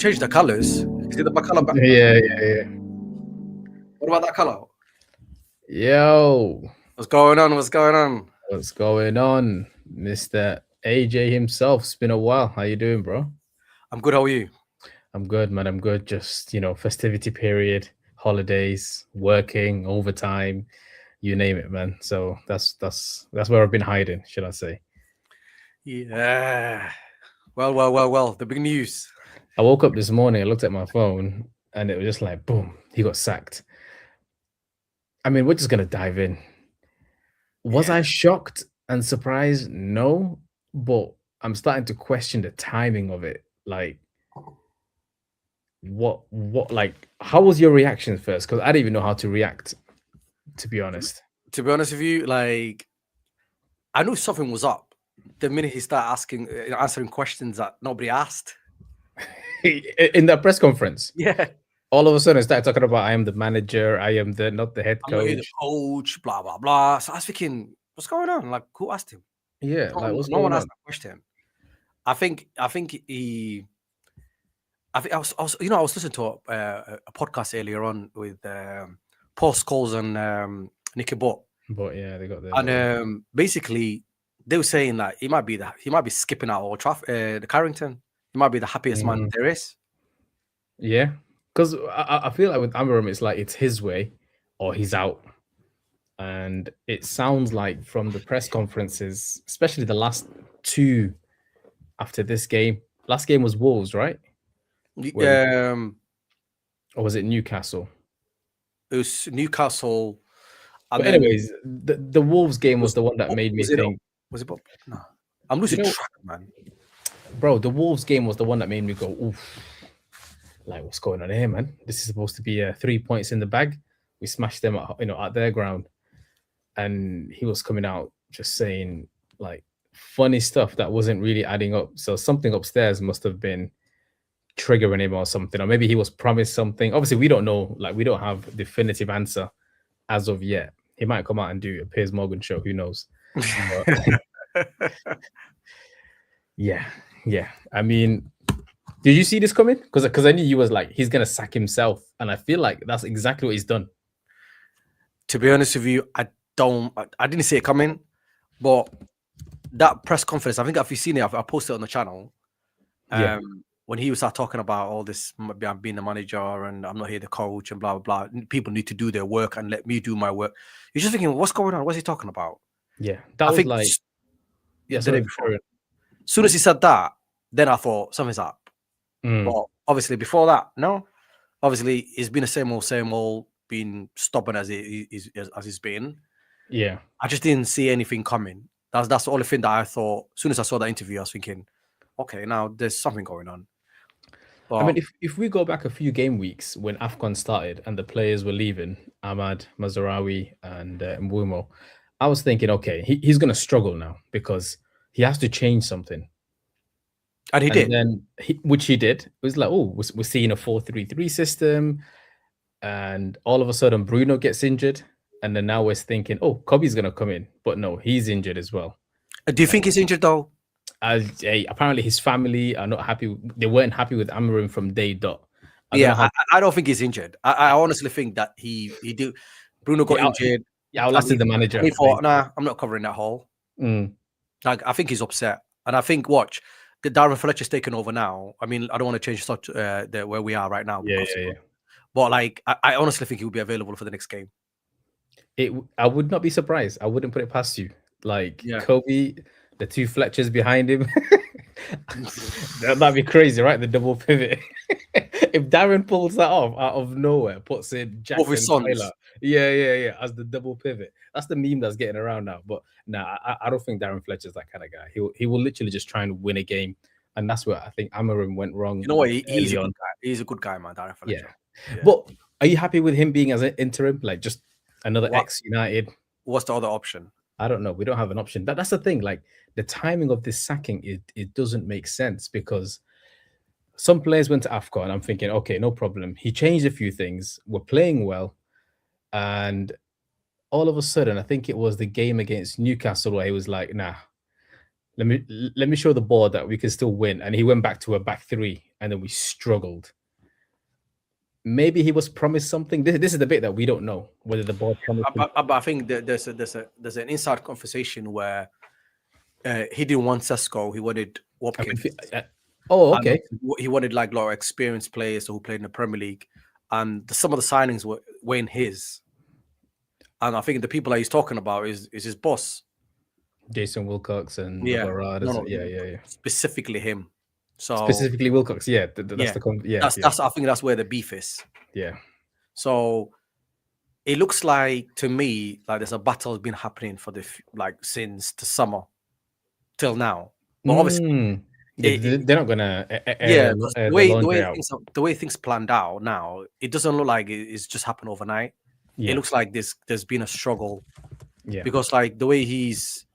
changed the colors. Is it the color back? Yeah. What about that color? Yo, What's going on? What's going on? what's going on, Mr. AJ himself? It's been a while. How you doing, bro? I'm good. How are you? I'm good, man. I'm good. Just festivity period, holidays, working, overtime, you name it, man. So that's where I've been hiding, should I say? Yeah. Well. The big news. I woke up this morning, I looked at my phone, and it was just like, boom, he got sacked. I mean, we're just gonna dive in. Was I shocked and surprised? No, but I'm starting to question the timing of it. Like, like, how was your reaction first? Because I didn't even know how to react, to be honest. To be honest with you, like, I knew something was up the minute he started answering questions that nobody asked. In that press conference, Yeah. all of a sudden, I started talking about I am the manager, I am not the head I'm not coach. the coach, blah, blah, blah. So I was thinking, what's going on? Like, who asked him? Yeah, like what's No one going on? asked that question. I think I was listening to a podcast earlier on with Paul Scholes and Nicky Butt. But yeah, they got there. And basically, they were saying that he might be skipping out Old Trafford, the Carrington. He might be the happiest man there is. Yeah, because I feel like with Amorim, it's like it's his way or he's out. And it sounds like from the press conferences, especially the last two after this game. Last game was Wolves, right? Or was it Newcastle? It was Newcastle. But anyways, the Wolves game was the one that made me think. Was it Bob? No, I'm losing track, man. Bro, the Wolves game was the one that made me go, oof. Like, what's going on here, man? This is supposed to be 3 points in the bag. We smashed them at their ground. And he was coming out just saying like funny stuff that wasn't really adding up. So something upstairs must have been triggering him or something, or maybe he was promised something. Obviously, we don't know. Like, we don't have definitive answer as of yet. He might come out and do a Piers Morgan show. Who knows? Yeah. I mean, did you see this coming? Because I knew he was like, he's gonna sack himself, and I feel like that's exactly what he's done. To be honest with you, I didn't see it coming, but that press conference, I think if you've seen it, I posted it on the channel. When he was talking about all this, being the manager and I'm not here the coach and blah, blah, blah. People need to do their work and let me do my work. You're just thinking, what's going on? What's he talking about? Yeah, that was like... Yeah, the day before. As soon as he said that, then I thought something's up. But obviously before that, no. Obviously, it's been the same old, being stubborn as he's been. Yeah. I just didn't see anything coming. That's the only thing that I thought. As soon as I saw that interview, I was thinking, okay, now there's something going on. But, I mean, if we go back a few game weeks when AFCON started and the players were leaving, Ahmad, Mazraoui, and Mbeumo, I was thinking, okay, he's going to struggle now because he has to change something. And he did. Then which he did. It was like, oh, we're seeing a 4-3-3 system. And all of a sudden, Bruno gets injured. And then now we're thinking, oh, Kobe's going to come in. But no, he's injured as well. Do you think he's injured, though? Apparently, his family are not happy. They weren't happy with Amorim from day dot. I don't think he's injured. I honestly think that he did. Bruno got injured. Yeah, outlasted the manager. He thought, nah, I'm not covering that hole. Like, I think he's upset. And I think, Darren Fletcher's taken over now. I mean, I don't want to change where we are right now. Yeah. But, like, I honestly think he will be available for the next game. I would not be surprised. I wouldn't put it past you. Like, Kobe, the two Fletchers behind him. That'd be crazy, right? The double pivot. If Darren pulls that off out of nowhere, puts in Jack and Tyler. Yeah, as the double pivot. That's the meme that's getting around now. But I don't think Darren Fletcher's that kind of guy. He will literally just try and win a game. And that's where I think Amorim went wrong. You know what? He's a good guy. He's a good guy, man, Darren Fletcher. Yeah. But are you happy with him being as an interim? Like, just another ex-United? What's the other option? I don't know. We don't have an option. That's the thing. Like, the timing of this sacking, it doesn't make sense because some players went to AFCON and I'm thinking, okay, no problem. He changed a few things. We're playing well. And all of a sudden, I think it was the game against Newcastle where he was like, nah, let me show the board that we can still win. And he went back to a back three. and then we struggled. Maybe he was promised something. This is the bit that we don't know whether the board promised him. But I think that there's an inside conversation where he didn't want Sesko, he wanted Watkins. Oh, okay. He wanted like a lot of experienced players who played in the Premier League, and some of the signings were in his. And I think the people that he's talking about is his boss, Jason Wilcox and yeah, yeah. Specifically him. So specifically Wilcox, yeah. That's I think that's where the beef is. Yeah. So it looks like to me like there's a battle been happening for since the summer till now. But obviously, they're not gonna the way things planned out now, it doesn't look like it's just happened overnight. It looks like there's been a struggle. Yeah. Because like the way he's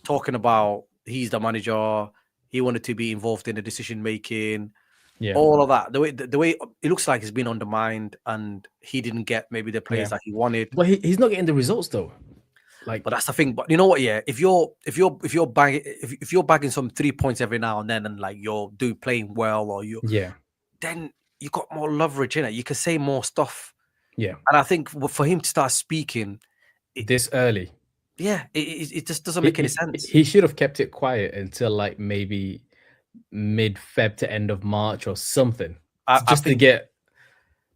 talking about, he's the manager, he wanted to be involved in the decision making, all of that. The way it looks like he's been undermined, and he didn't get maybe the players that he wanted. But he's not getting the results though. But that's the thing. But you know what? Yeah, if you're bagging some 3 points every now and then, and like you're playing well, or then you got more leverage in it. You can say more stuff. Yeah, and I think for him to start speaking this early, it just doesn't make any sense. He should have kept it quiet until like maybe mid-Feb to end of March or something, to get,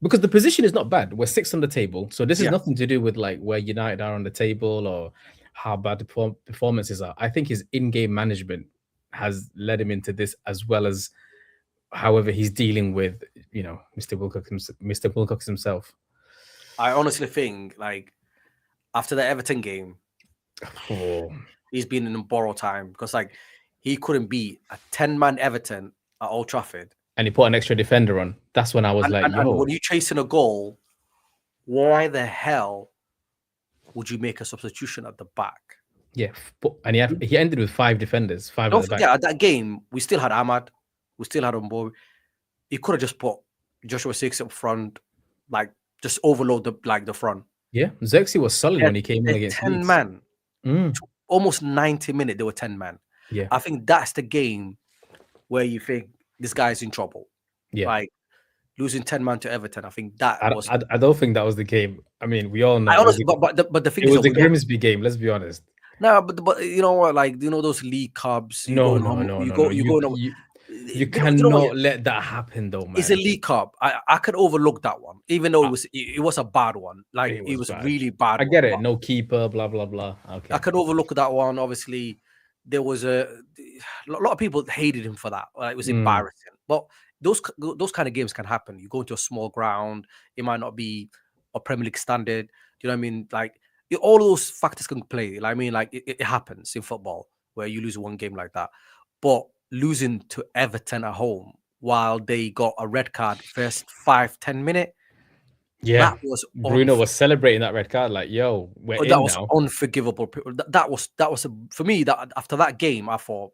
because the position is not bad. We're 6th on the table, so this is nothing to do with like where United are on the table or how bad the performances are. I think his in-game management has led him into this, as well as however he's dealing with Mr. Wilcox himself. I honestly think like after the Everton game, he's been in borrowed time, because like he couldn't beat a 10-man Everton at Old Trafford, and he put an extra defender on. That's when I was and when you're chasing a goal, why the hell would you make a substitution at the back? Yeah, and he ended with 5 defenders. Don't forget, at that game we still had Ahmad, we still had Mbowe. He could have just put Joshua 6 up front, like just overload the front. Yeah, Xerxes was solid when he came in against 10 man. Almost 90 minutes, they were 10 man. Yeah, I think that's the game where you think this guy's in trouble. Yeah, like losing 10 man to Everton. I think that was. I don't think that was the game. I mean, we all know. Honestly, but the thing it was the Grimsby game. Let's be honest. No, but you know what? Like those League Cups. You cannot let that happen, though, man. It's a League Cup. I could overlook that one, even though it was a bad one. Like it was really bad. I get it. No keeper. Blah blah blah. Okay. I could overlook that one. Obviously, there was a lot of people hated him for that. It was embarrassing. But those kind of games can happen. You go into a small ground. It might not be a Premier League standard. Do you know what I mean? Like all those factors can play. Like, I mean, like it happens in football where you lose one game like that. But losing to Everton at home while they got a red card first 5-10 minutes. Yeah, that was Bruno was celebrating that red card, like, yo, we're in that was now. Unforgivable. That was for me. That after that game, I thought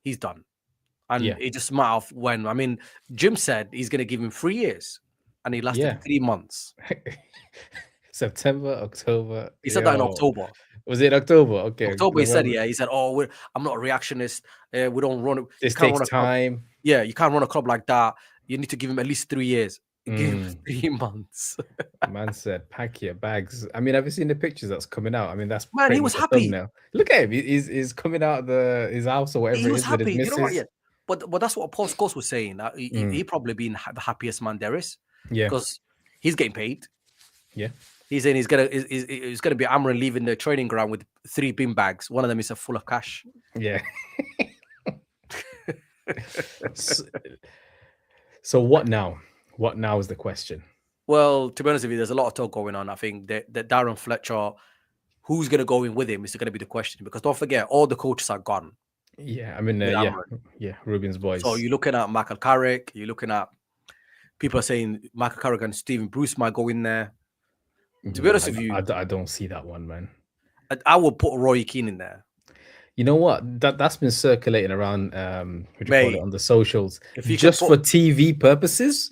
he's done, and it just matter of when. I mean, Jim said he's going to give him 3 years, and he lasted 3 months. September, October. He said that in October. Was it October? Okay. October. He said, He said, "Oh, I'm not a reactionist. We don't run it. This takes time. Yeah, you can't run a club like that. You need to give him at least 3 years." Give him 3 months. Man said, "Pack your bags." I mean, have you seen the pictures that's coming out? I mean, that's he was happy. Now. Look at him. He's coming out of his house or whatever. He was happy. You know what? Yeah. But that's what Paul Scholes was saying. He probably been the happiest man there is. Yeah. Because he's getting paid. Yeah. He's saying he's gonna be Amorim leaving the training ground with 3 bin bags. One of them is full of cash. Yeah. So what now? What now is the question? Well, to be honest with you, there's a lot of talk going on. I think that Darren Fletcher, who's going to go in with him, is going to be the question. Because don't forget, all the coaches are gone. Yeah, I mean, Ruben's boys. So you're looking at Michael Carrick. You're looking at people are saying Michael Carrick and Stephen Bruce might go in there. To be honest with you, I don't see that one, man. I will put Roy Keane in there. You know what? That's been circulating around on the socials. Just for TV purposes.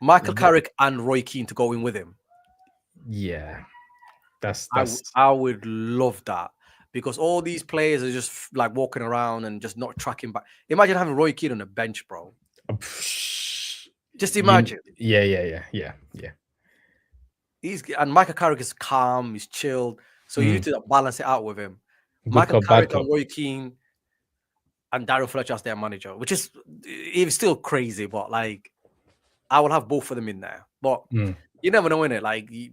Michael Carrick and Roy Keane to go in with him. Yeah. I would love that, because all these players are just like walking around and just not tracking back. Imagine having Roy Keane on the bench, bro. Just imagine. Yeah. And Michael Carrick is calm, he's chilled. So you need to balance it out with him. Good Michael cop, bad Carrick and cop. Roy Keane and Darren Fletcher as their manager, which is it's still crazy, but like I will have both of them in there. But you never know, innit? Like we've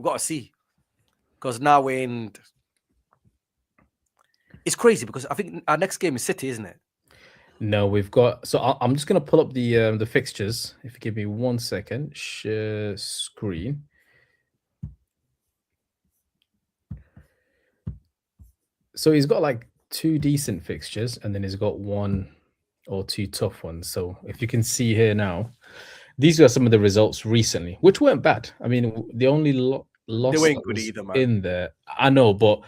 got to see. Because now we're in. It's crazy because I think our next game is City, isn't it? No, we've got. So I'm just gonna pull up the fixtures. If you give me 1 second, share screen. So he's got like 2 decent fixtures, and then he's got 1 or 2 tough ones. So if you can see here now, these are some of the results recently, which weren't bad. I mean, the only loss weren't that good was either, man. in there, I know, but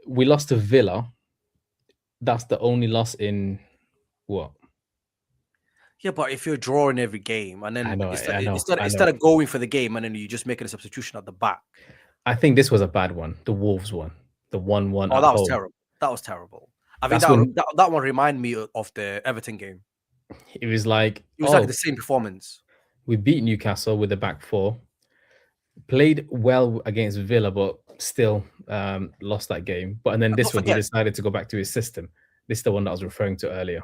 we lost to Villa. That's the only loss in what? Yeah, but if you're drawing every game and then I know. instead of going for the game and then you just making a substitution at the back. I think this was a bad one. The Wolves one, the 1-1 Oh, at that was home. terrible. That was terrible. I think That's when that one reminded me of the Everton game. it was like like the same performance. We beat Newcastle with the back four. Played well against Villa, but still lost that game. But and then this one, he decided to go back to his system. This is the one that I was referring to earlier.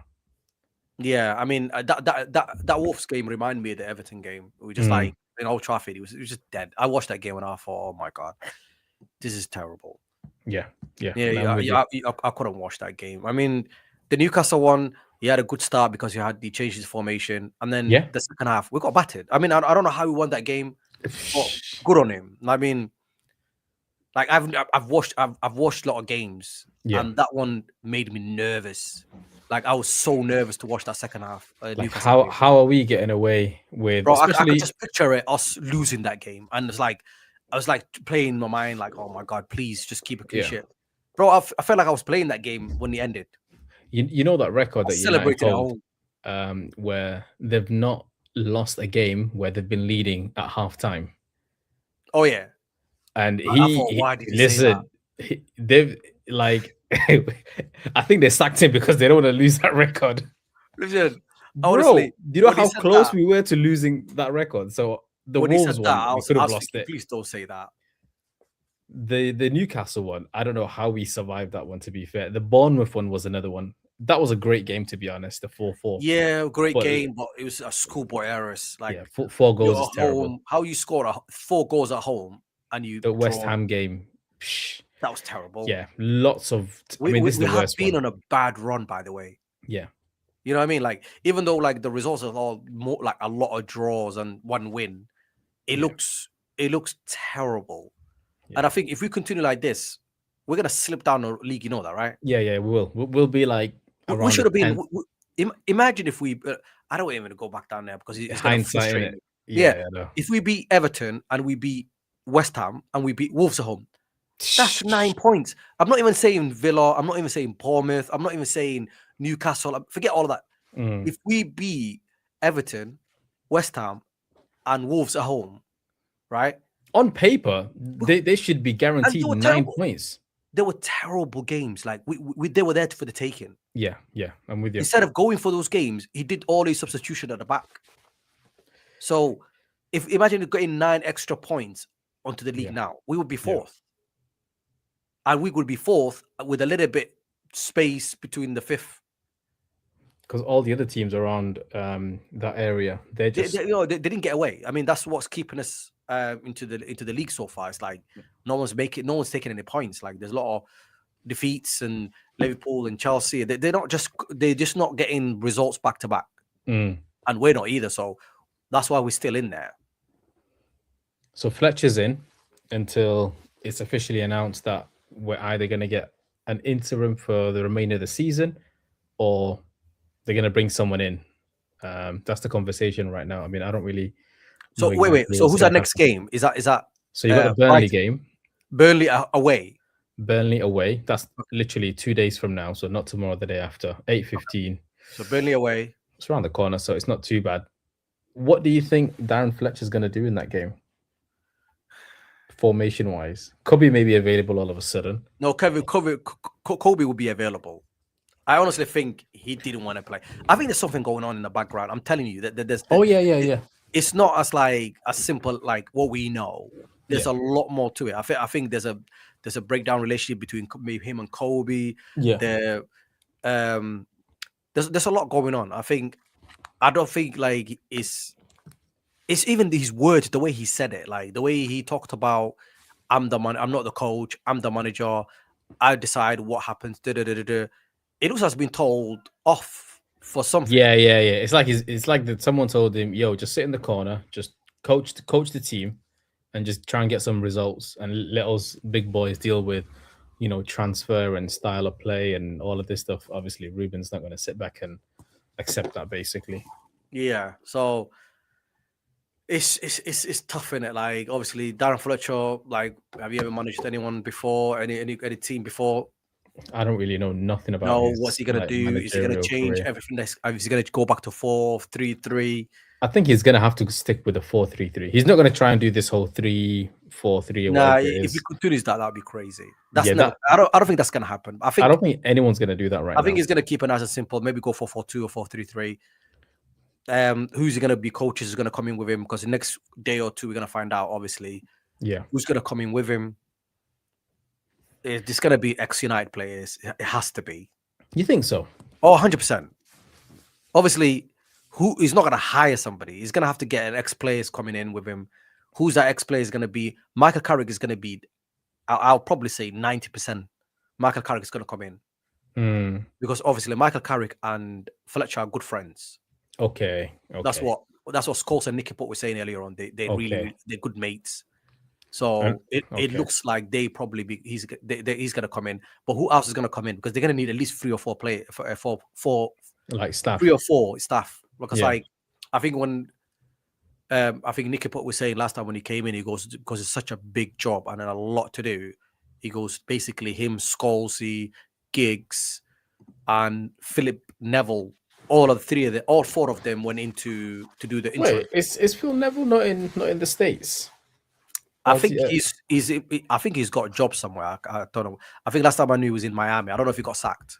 Yeah, I mean that Wolves game reminded me of the Everton game. We just like in Old Trafford, it was just dead. I watched that game and I thought, oh my god, this is terrible. Yeah. I couldn't watch that game. I mean, the Newcastle one, he had a good start because he changed his formation, and then the second half we got battered. I mean, I don't know how we won that game, but good on him. I mean, like I've watched a lot of games, and that one made me nervous. Like I was so nervous to watch that second half. Like how are we getting away with? Bro, I could just picture it us losing that game, and it's like I was like playing in my mind, like, oh my god, please just keep a clean sheet. Bro, I felt like I was playing that game when it ended. You know that record that celebrated at home, where they've not lost a game where they've been leading at halftime. Oh yeah, and why did he say that? They've like, I think they sacked him because they don't want to lose that record. Listen, honestly, do you know how close we were to losing that record? So the Wolves one, we could have lost it. Please don't say that. The Newcastle one, I don't know how we survived that one, to be fair. The Bournemouth one was another one. That was a great game, to be honest, the 4-4. Yeah, great game, but it was a schoolboy errors. Like 4 goals is terrible. How you score 4 goals at home and you the West Ham game. That was terrible. Yeah, lots of. We have been on a bad run, by the way. Yeah, you know what I mean. Like even though like the results are all more like a lot of draws and 1 win, it looks terrible. Yeah. And I think if we continue like this, we're gonna slip down the league. You know that, right? Yeah, we will. We'll be like. We should have been. Imagine if we. I don't even go back down there because it's gonna frustrate me. Yeah, if we beat Everton and we beat West Ham and we beat Wolves at home, that's 9 points. I'm not even saying Villa. I'm not even saying Bournemouth. I'm not even saying Newcastle. Forget all of that. If we beat Everton, West Ham, and Wolves at home, right? On paper, they should be guaranteed 9 points. They were terrible games. Like they were there for the taking. Yeah, I'm with you. Instead of going for those games, he did all his substitution at the back. So, imagine getting 9 extra points onto the league now, we would be 4th, and we would be 4th with a little bit space between the 5th. Because all the other teams around that area, they didn't get away. I mean, that's what's keeping us into the league so far. It's like no one's taking any points. Like there's a lot of defeats, and Liverpool and Chelsea, they're just not getting results back to back, and we're not either. So that's why we're still in there. So Fletcher's in until it's officially announced that we're either going to get an interim for the remainder of the season, or they're going to bring someone in. That's the conversation right now. I mean, I don't really. So wait. So who's our next game? Is that? So you got the Burnley game. Burnley away. Burnley away. That's literally 2 days from now. So not tomorrow, the day after, 8:15. So Burnley away. It's around the corner, so it's not too bad. What do you think Darren Fletcher's going to do in that game? Formation-wise, Kobe may be available all of a sudden. No, Kobe will be available. I honestly think he didn't want to play. I think there's something going on in the background. I'm telling you that there's. Oh yeah. It's not as like as simple like what we know. There's Yeah. a lot more to it. I think there's a breakdown relationship between maybe him and Kobe. Yeah. The there's a lot going on. I don't think like it's even these words, the way he said it, like the way he talked about I'm not the coach, I'm the manager, I decide what happens. Da, da, da, da, da. It looks like it's been told off for something. Yeah. It's like that someone told him, "Yo, just sit in the corner, just coach the team, and just try and get some results, and let us big boys deal with, transfer and style of play and all of this stuff." Obviously, Ruben's not going to sit back and accept that. Basically, Yeah. So it's tough in it. Like obviously Darren Fletcher, like have you ever managed anyone before? Any team before? I don't really know nothing about No, his what's he gonna do? Is he gonna managerial change career. everything? Is he gonna go back to 4-3-3? I think he's gonna have to stick with the 4-3-3. He's not gonna try and do this whole 3-4-3 or Nah, whatever it if he is. could do this, that'd be crazy. That's Yeah, never. that I don't think that's gonna happen. I don't think anyone's gonna do that right I now. think he's gonna keep it nice and simple. Maybe go 4-4-2 or 4-3-3. Who's he gonna be? Coaches is gonna come in with him because the next day or two we're gonna find out. Obviously, Yeah, who's gonna come in with him? It's gonna be ex-United players. It has to be. you think so? Oh, 100%. Obviously, who is not going to hire somebody? He's going to have to get an ex-players coming in with him. Who's that ex-player is going to be? Michael Carrick is going to be, I'll probably say 90%. Michael Carrick is going to come in because obviously Michael Carrick and Fletcher are good friends. Okay. That's what Scholes and Nicky Putt were saying earlier on. They're good mates. So it looks like they probably he's going to come in. But who else is going to come in? Because they're going to need at least 3 or 4 players for like staff. 3 or 4 staff. Because Yeah. like I think when I think Nicky Putt was saying last time when he came in, he goes because it's such a big job and a lot to do. He goes basically him, Scalzi, Giggs, and Philip Neville. All 4 of them went into to do the intro. Wait, is Phil Neville not in the States? I think I think he's got a job somewhere. I don't know. I think last time I knew he was in Miami. I don't know if he got sacked.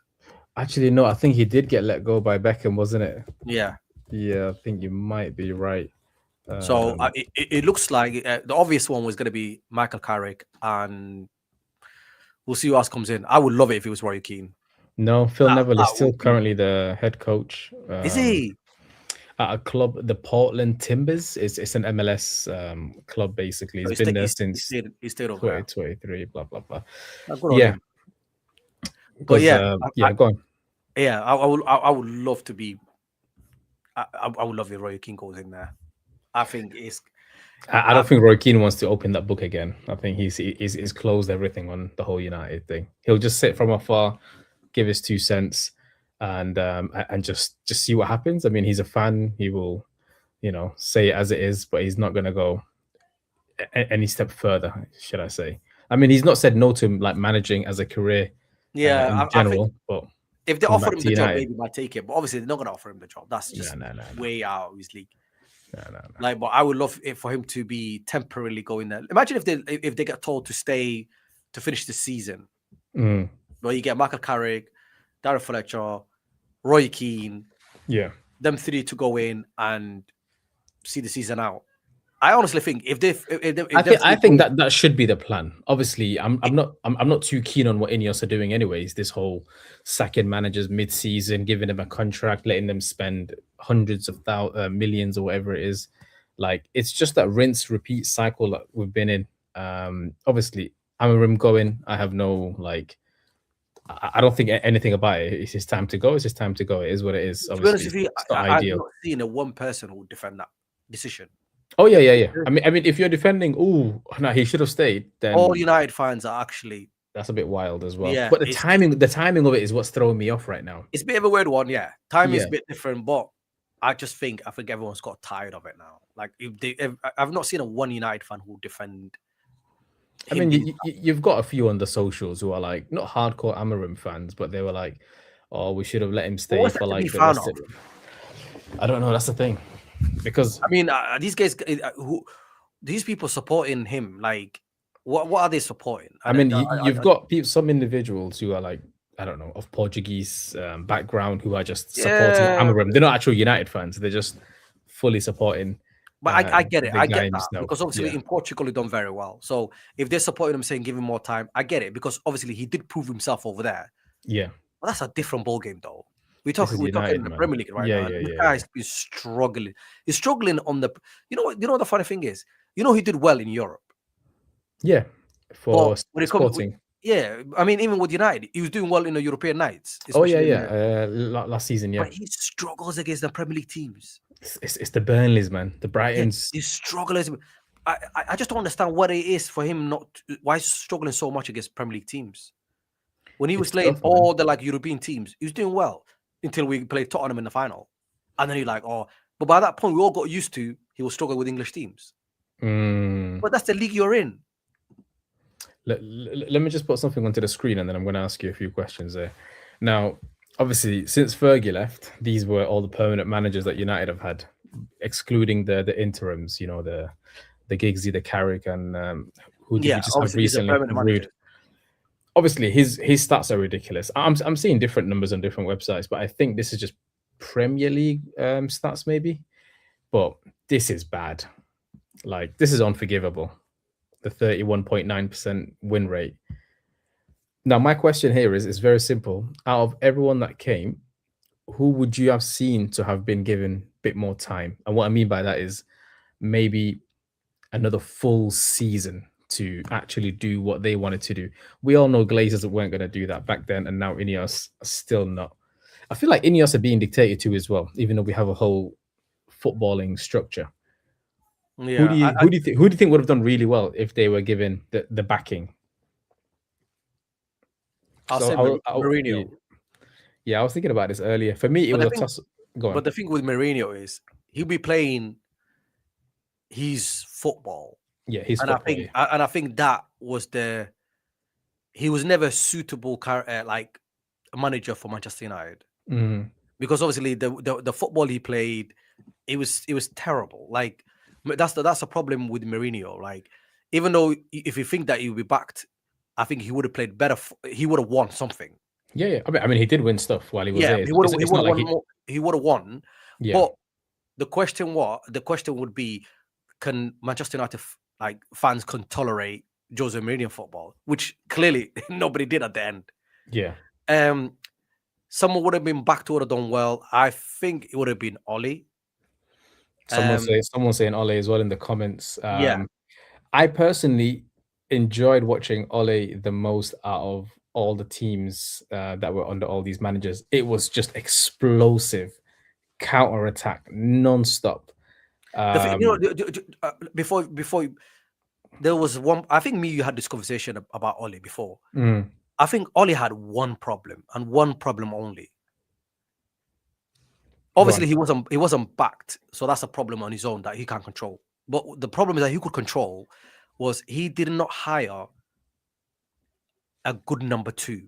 Actually, no. I think he did get let go by Beckham, wasn't it? Yeah. Yeah, I think you might be right. So it looks like the obvious one was going to be Michael Carrick, and we'll see who else comes in. I would love it if it was Roy Keane. No, Phil Neville is still currently the head coach. Is he? At a club, the Portland Timbers. It's an MLS club basically. He's been there since he stayed over 2023. Blah blah blah. Yeah, but go on. Yeah, I would love to be. I would love if Roy Keane goes in there. I think it's. I don't think Roy Keane wants to open that book again. I think he's closed everything on the whole United thing. He'll just sit from afar, give his 2 cents, and just see what happens. I mean, he's a fan. He will, say it as it is, but he's not going to go any step further, should I say? I mean, he's not said no to like managing as a career. Yeah, in general, but if they offer him the job, maybe he might take it. But obviously, they're not going to offer him the job. That's just way out of his league. No. Like, but I would love it for him to be temporarily going there. Imagine if they get told to stay to finish the season. Well, you get Michael Carrick, Darren Fletcher, Roy Keane. Yeah, them 3 to go in and see the season out. I honestly think I think that should be the plan. Obviously, I'm not too keen on what Ineos are doing anyways. This whole sacking managers mid-season, giving them a contract, letting them spend hundreds of millions or whatever it is. Like it's just that rinse repeat cycle that we've been in. Obviously, Amorim going. I have no I don't think anything about it. It's his time to go. It's his time to go. It is what it is. Obviously, it's not ideal. I've not seen a one person who would defend that decision. Oh yeah. I mean, if you're defending, he should have stayed. Then all United fans are actually. That's a bit wild as well. Yeah, but the timing of it is what's throwing me off right now. It's a bit of a weird one, yeah. Timing is a bit different, but I think everyone's got tired of it now. Like I've not seen a one United fan who defend. I mean, you've got a few on the socials who are like not hardcore Amorim fans, but they were like, "Oh, we should have let him stay for like the rest of it." I don't know. That's the thing, because I mean, these guys, these people supporting him, like, what are they supporting? I mean, you've got some individuals who are like I don't know, of Portuguese background who are just supporting Yeah, Amorim. They're not actual United fans. They're just fully supporting but I get it. the I guy get that himself. because obviously Yeah, in Portugal he done very well. So if they're supporting him, saying give him more time, I get it because obviously he did prove himself over there. yeah. But that's a different ball game, though. This is We're talking United, the man. Premier League right Yeah, now, and yeah, this yeah, yeah. guy's been struggling. He's struggling on the. You know what the funny thing is. You know he did well in Europe, Yeah, but for when it comes, Sporting. yeah, I mean even with United, he was doing well in the European nights, Oh yeah, especially in yeah. the. Last season, yeah. But he struggles against the Premier League teams. It's the Burnleys, man. The Yeah, Brightons. he struggles. I just don't understand what it is for him not why he's struggling so much against Premier League teams. When he was It's playing tough, man. all the like European teams, he was doing well until we played Tottenham in the final. And then you're like, oh, but by that point, we all got used to he will struggle with English teams. Mm. But that's the league you're in. Let me just put something onto the screen and then I'm going to ask you a few questions there. Now, obviously, since Fergie left, these were all the permanent managers that United have had, excluding the interims, you know, the Giggsy, the Carrick, and who did we Yeah, just have obviously these are recently? permanent Rude. managers. Obviously, his stats are ridiculous. I'm seeing different numbers on different websites, but I think this is just Premier League stats, maybe. But this is bad. Like, this is unforgivable. The 31.9% win rate. Now, my question here is very simple. Out of everyone that came, who would you have seen to have been given a bit more time? And what I mean by that is maybe another full season to actually do what they wanted to do. We all know Glazers weren't going to do that back then, and now Ineos are still not. I feel like Ineos are being dictated to as well, even though we have a whole footballing structure. Yeah, Who do you think would have done really well if they were given the backing? I'll So say Mourinho. yeah, I was thinking about this earlier. For me, it But was the a thing, toss. Go on. but the thing with Mourinho is he'll be playing his football, Yeah, his and football. I think that was he was never suitable like a manager for Manchester United. Mm. Because obviously the football he played, it was terrible. Like that's the problem with Mourinho. Like even though if you think that he would be backed, I think he would have played better. He would have won something. Yeah, yeah. I mean, he did win stuff while he was Yeah, there. he would It's have not like won more. He would have won. yeah, But the question would be, can Manchester United like fans can tolerate Jose Mourinho football, which clearly nobody did at the end. yeah. Someone would have been back to would have done well. I think it would have been Ollie. Someone saying Ole as well in the comments. Yeah, I personally enjoyed watching Ole the most out of all the teams that were under all these managers. It was just explosive, counter attack, non-stop. before there was one. I think you had this conversation about Ollie before. Mm, I think Ollie had one problem and one problem only. Obviously, he wasn't backed, so that's a problem on his own that he can't control. But the problem is that he could control was he did not hire a good number two.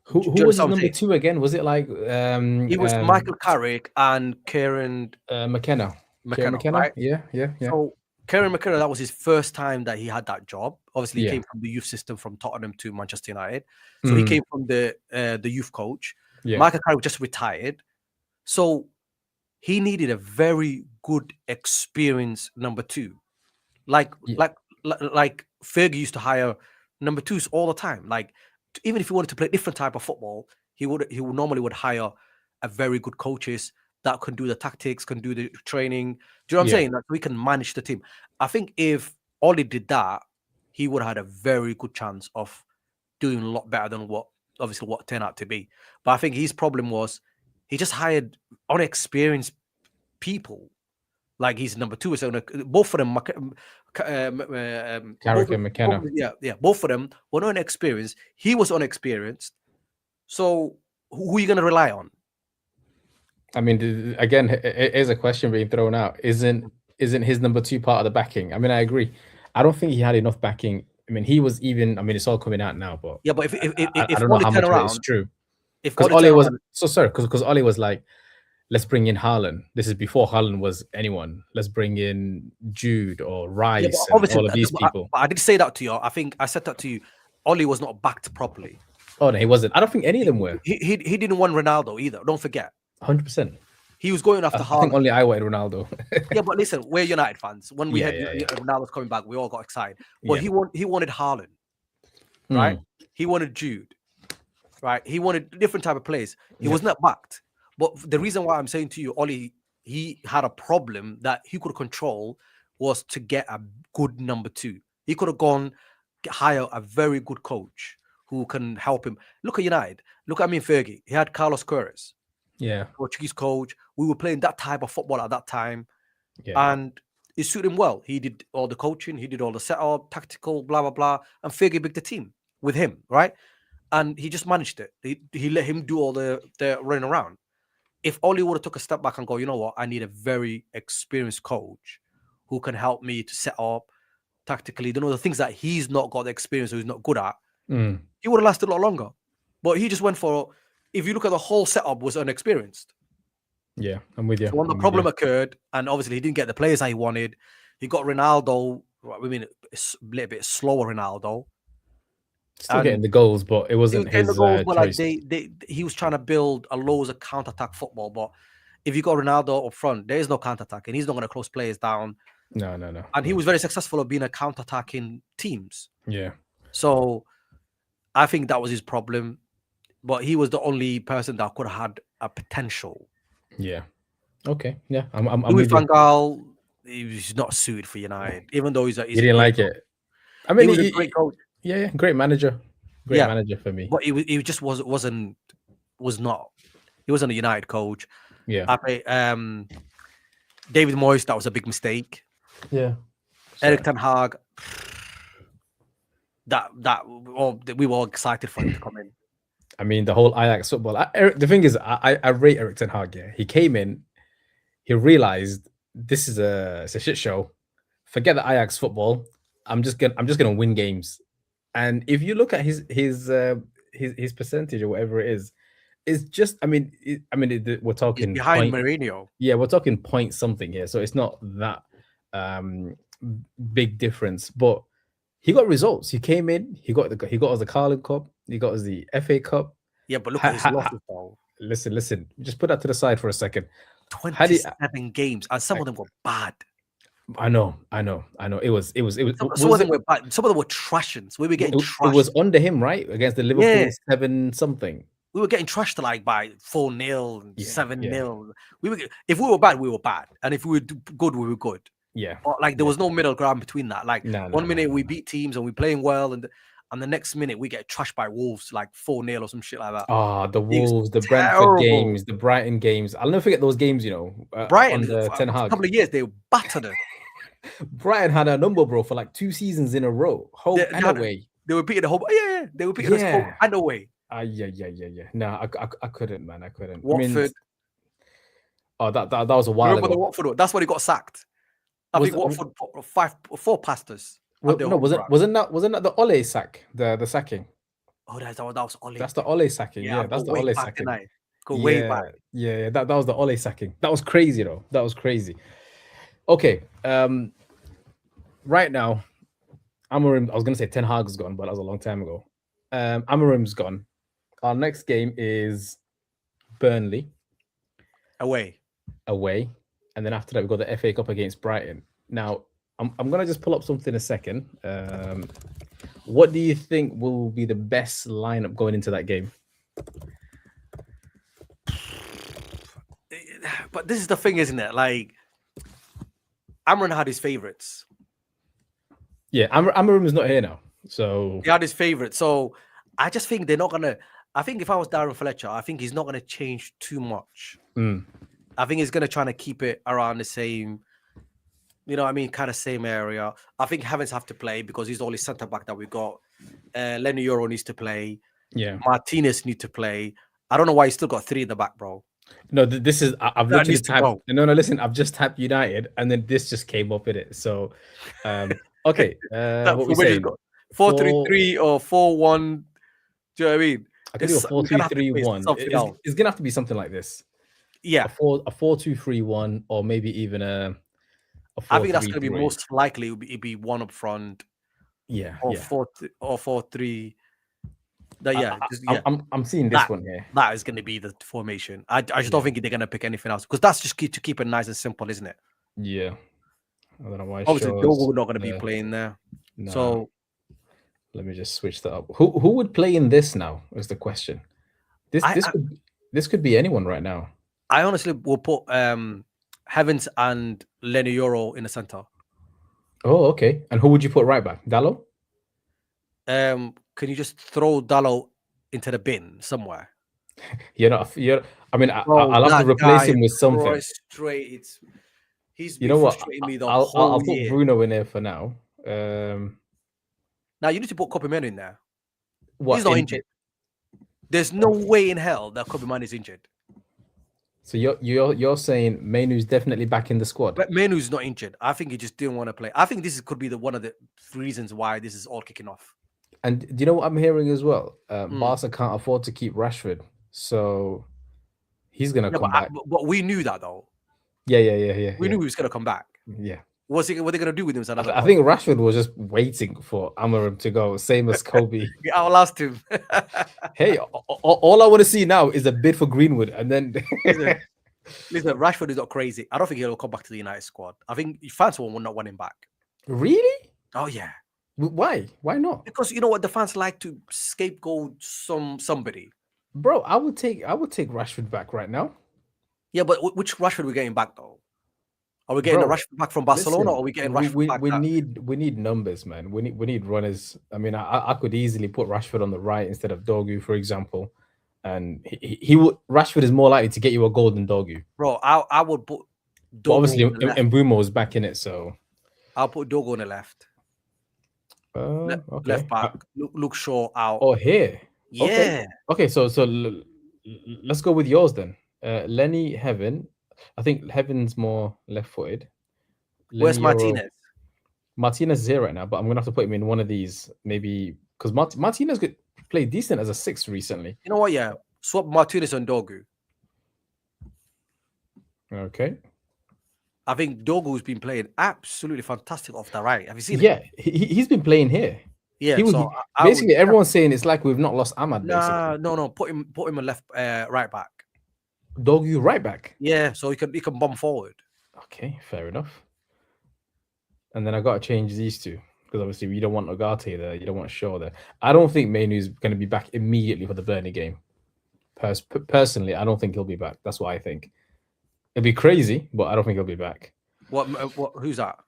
who Do you was his understand what I'm number saying? two again? Was it like It was Michael Carrick and Kieran McKenna? Kieran McKenna, McKenna? right? Yeah. So Kieran McKenna, that was his first time that he had that job. Obviously, he Yeah. came from the youth system from Tottenham to Manchester United. So he came from the youth coach. Yeah. Michael Carrick just retired. So he needed a very good experienced number two. Like Fergie used to hire number twos all the time. Like even if he wanted to play a different type of football, he would normally would hire a very good coaches that can do the tactics, can do the training. Do you know what I'm saying? Like we can manage the team. I think if Ollie did that, he would have had a very good chance of doing a lot better than what turned out to be. But I think his problem was he just hired unexperienced people. Like he's number two. So both of them, Carrick and McKenna. Both of them were not inexperienced. He was unexperienced. So who are you going to rely on? I mean, again, it is a question being thrown out. Isn't his number two part of the backing? I mean, I agree. I don't think he had enough backing. I mean, he was even. I mean, it's all coming out now, but yeah. But if I don't know how much of it is true. Because Ollie was because Ollie was like, let's bring in Haaland. This is before Haaland was anyone. Let's bring in Jude or Rice and all of these people. I did say that to you. I think I said that to you. Ollie was not backed properly. Oh no, he wasn't. I don't think any of them were. He didn't want Ronaldo either. Don't forget. 100%. He was going after I think Haaland. only I wanted Ronaldo. Yeah, but listen, we're United fans. When we Yeah, had yeah. Ronaldo's coming back, we all got excited. But Yeah. he wanted Haaland, right? He wanted Jude, right? He wanted different type of players. He was not backed. But the reason why I'm saying to you, Oli, he had a problem that he could control was to get a good number 2. He could have gone hire a very good coach who can help him. Look at United. Look at Fergie. He had Carlos Queiroz, Yeah. Portuguese coach. We were playing that type of football at that time. Yeah. And it suited him well. He did all the coaching, he did all the setup, tactical, blah, blah, blah. And Fergie picked the team with him, right? And he just managed it. He let him do all the running around. If Oli would have took a step back and go, you know what, I need a very experienced coach who can help me to set up tactically, the things that he's not got the experience or he's not good at, he would have lasted a lot longer. But he just went for, if you look at the whole setup, was unexperienced. Yeah, I'm with you. So when the problem occurred, and obviously he didn't get the players that he wanted, he got Ronaldo. I mean, a little bit slower Ronaldo. Still getting the goals, but it wasn't his goals, but choice. He was trying to build a loads of counter-attack football. But if you got Ronaldo up front, there is no counter-attack, and he's not going to close players down. No. And he was very successful at being a counter-attacking teams. Yeah. So I think that was his problem. But he was the only person that could have had a potential. Yeah. Okay. Yeah. I'm Louis van Gaal, he's not suited for United, even though he's he didn't like it. I mean, he was a great coach. Yeah, great manager. Great manager for me. But he just wasn't he wasn't a United coach. Yeah. David Moyes, that was a big mistake. Yeah. Erik ten Hag, we were all excited for him to come in. I mean, the whole Ajax football. The thing is, I rate Erik ten Hag. Yeah, he came in, he realized it's a shit show. Forget the Ajax football. I'm just gonna win games. And if you look at his percentage or whatever it is, it's just. I mean, we're talking he's behind Mourinho. Yeah, we're talking point something here, so it's not that big difference. But he got results. He came in. He got us the Carling Cup. He got us the FA Cup. Yeah, but look at his losses, though. Listen. Just put that to the side for a second. 27 games, and some of them were bad. I know. It was. Some of them were bad. Some of them were trashings. We were getting trashed. It was under him, right? Against the Liverpool 7-something. We were getting trashed like by 4-0, 7-0. If we were bad, we were bad, and if we were good, we were good. Yeah. But like there was no middle ground between that. Like one minute we beat teams and we're playing well, and the next minute we get trashed by Wolves like 4-0 or some shit like that. The Wolves, the Brentford games, the Brighton games. I'll never forget those games. Brighton, under Ten Hag. A couple of years they battered us. Brighton had a number, bro, for like 2 seasons in a row, home and away. They were beating the home. Yeah, they were beating us home and away. Yeah. No, I couldn't, man. I couldn't. Watford. That was a while ago. Remember the Watford? That's when he got sacked. I think Watford 4 past us. Wasn't that the Ole sack? The sacking. Oh, that was Ole. That's the Ole sacking. Yeah, that's the Ole sacking. Go way back. Yeah. That was the Ole sacking. That was crazy, though. That was crazy. Okay. Right now, Amorim. I was gonna say Ten Hag's gone, but that was a long time ago. Amorim's gone. Our next game is Burnley. Away. And then after that, we've got the FA Cup against Brighton. Now, I'm going to just pull up something in a second. What do you think will be the best lineup going into that game? But this is the thing, isn't it? Like, Amorim had his favourites. Yeah, Amorim is not here now. So he had his favourites. So I just think they're not going to... I think if I was Darren Fletcher, I think he's not going to change too much. I think he's going to try to keep it around the same, kind of same area. I think Havens have to play because he's the only centre back that we got. Lenny Euro needs to play. Yeah. Martinez need to play. I don't know why he's still got 3 in the back, bro. No, this is I've literally tapped. No, listen, I've just tapped United, and then this just came up in it. So, okay. What we saying? 4-3-3 or 4-1. Do you know what I mean? I could do a 4-2-3-1. It's gonna have to be something like this. Yeah, a 4-2-3-1, or maybe even a 4-3-3. I think that's gonna be most likely. It'd be one up front. Yeah, or 4-3. I'm seeing this one here. That is going to be the formation. I just don't think they're going to pick anything else because that's just to keep it nice and simple, isn't it? Yeah. I don't know why. Obviously, Dogo not going to be playing there. Nah. So let me just switch that up. Who would play in this now? Is the question. This could be anyone right now. I honestly will put Heavens and Lenny Euro in the center. Oh, okay. And who would you put right back? Dallo? Can you just throw Dallo into the bin somewhere? I mean, I'll have to replace him with something. He's been frustrating me the whole I'll year. put Bruno in there for now. Now you need to put Kobe in there. What, he's not injured. There's no way in hell that Kobe is injured. So you're saying Mainu's definitely back in the squad? But Mainu's not injured. I think he just didn't want to play. I think this could be one of the reasons why this is all kicking off. And do you know what I'm hearing as well? Barca can't afford to keep Rashford, so he's gonna come back. But we knew that though. Yeah. We knew he was gonna come back. Yeah. What are they gonna do with him? I think Rashford was just waiting for Amorim to go, same as Kobe. I'll ask him. Hey, all I want to see now is a bid for Greenwood, and then listen, Rashford is not crazy. I don't think he'll come back to the United squad. I think fans will not want him back. Really? Oh yeah. Why? Why not? Because you know what, the fans like to scapegoat somebody. Bro, I would take Rashford back right now. Yeah, but which Rashford are we getting back though? Are we getting the Rashford back from Barcelona, or are we getting Rashford back? We need numbers, man. We need runners. I mean, I could easily put Rashford on the right instead of Dogu, for example, and he would. Rashford is more likely to get you a goal than Dogu. Bro, I would put Dogu. But obviously, Mbeumo is back in it, so I'll put Dogu on the left. Okay. Left back. Luke Shaw out. Oh, here. Yeah. Okay. So let's go with yours then. Lenny Heaven. I think Heaven's more left-footed. Where's Martinez? Martinez is here right now, but I'm gonna have to put him in one of these, maybe because Martinez could play decent as a 6 recently. You know what? Yeah, swap Martinez and Dogu. Okay. I think Dogu's been playing absolutely fantastic off the right. Have you seen it? Yeah, he's been playing here. Yeah, so basically everyone's saying it's like we've not lost Ahmad. Nah, no. Put him a left right back. Dogu right back. Yeah, so he can bomb forward. Okay, fair enough. And then I got to change these two because obviously you don't want Ugarte there, you don't want Shaw there. I don't think Mainu's going to be back immediately for the Burnley game. Personally, I don't think he'll be back. That's what I think. It'd be crazy, but I don't think he'll be back. What? Who's that?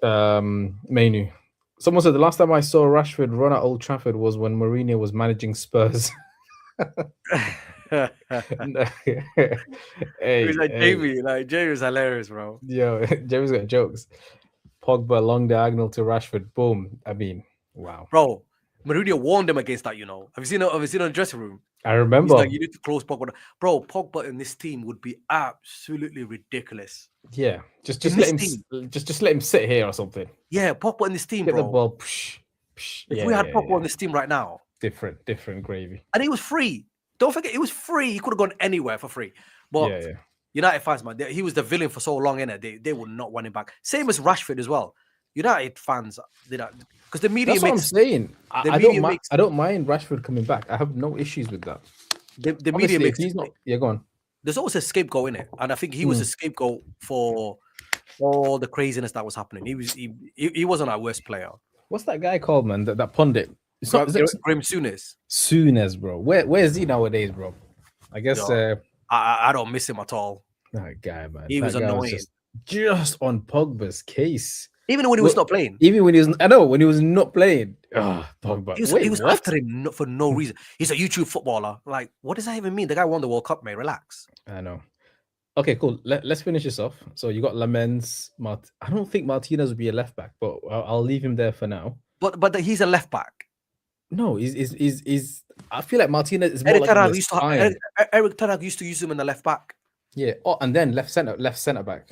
Mainu. Someone said the last time I saw Rashford run at Old Trafford was when Mourinho was managing Spurs. Jamie's hilarious, bro. Yo, Jamie's got jokes. Pogba long diagonal to Rashford, boom. I mean, wow, bro. Mourinho warned him against that. You know, have you seen it in the dressing room? I remember. He's like, you need to close Pogba. Bro, Pogba in this team would be absolutely ridiculous. Yeah, just let him just let him sit here or something. Yeah, Pogba in this team, Get bro. the ball. If we had Pogba in this team right now, different gravy. And he was free. Don't forget, he was free. He could have gone anywhere for free. But United fans, man, he was the villain for so long, innit? They would not want him back. Same as Rashford as well. United fans, because the media. That's what I'm saying. I don't mind Rashford coming back. I have no issues with that. The media makes. He's not. Yeah, go on. There's always a scapegoat in it, and I think he was a scapegoat for all the craziness that was happening. He wasn't our worst player. What's that guy called, man? That pundit. Graham Souness. Souness, bro. Where is he nowadays, bro? I guess I don't miss him at all. That guy, man. He was annoying. Just on Pogba's case. Even when he was not playing. Even when he was, I know, when he was not playing. Pogba. He was after him for no reason. He's a YouTube footballer. Like, what does that even mean? The guy won the World Cup, mate. Relax. I know. Okay, cool. Let's finish this off. So you got Lamens. I don't think Martinez would be a left back, but I'll leave him there for now. But he's a left back. No, he's. I feel like Martinez is more Eric Tarag used to use him in the left back. Yeah. Oh, and then left center back.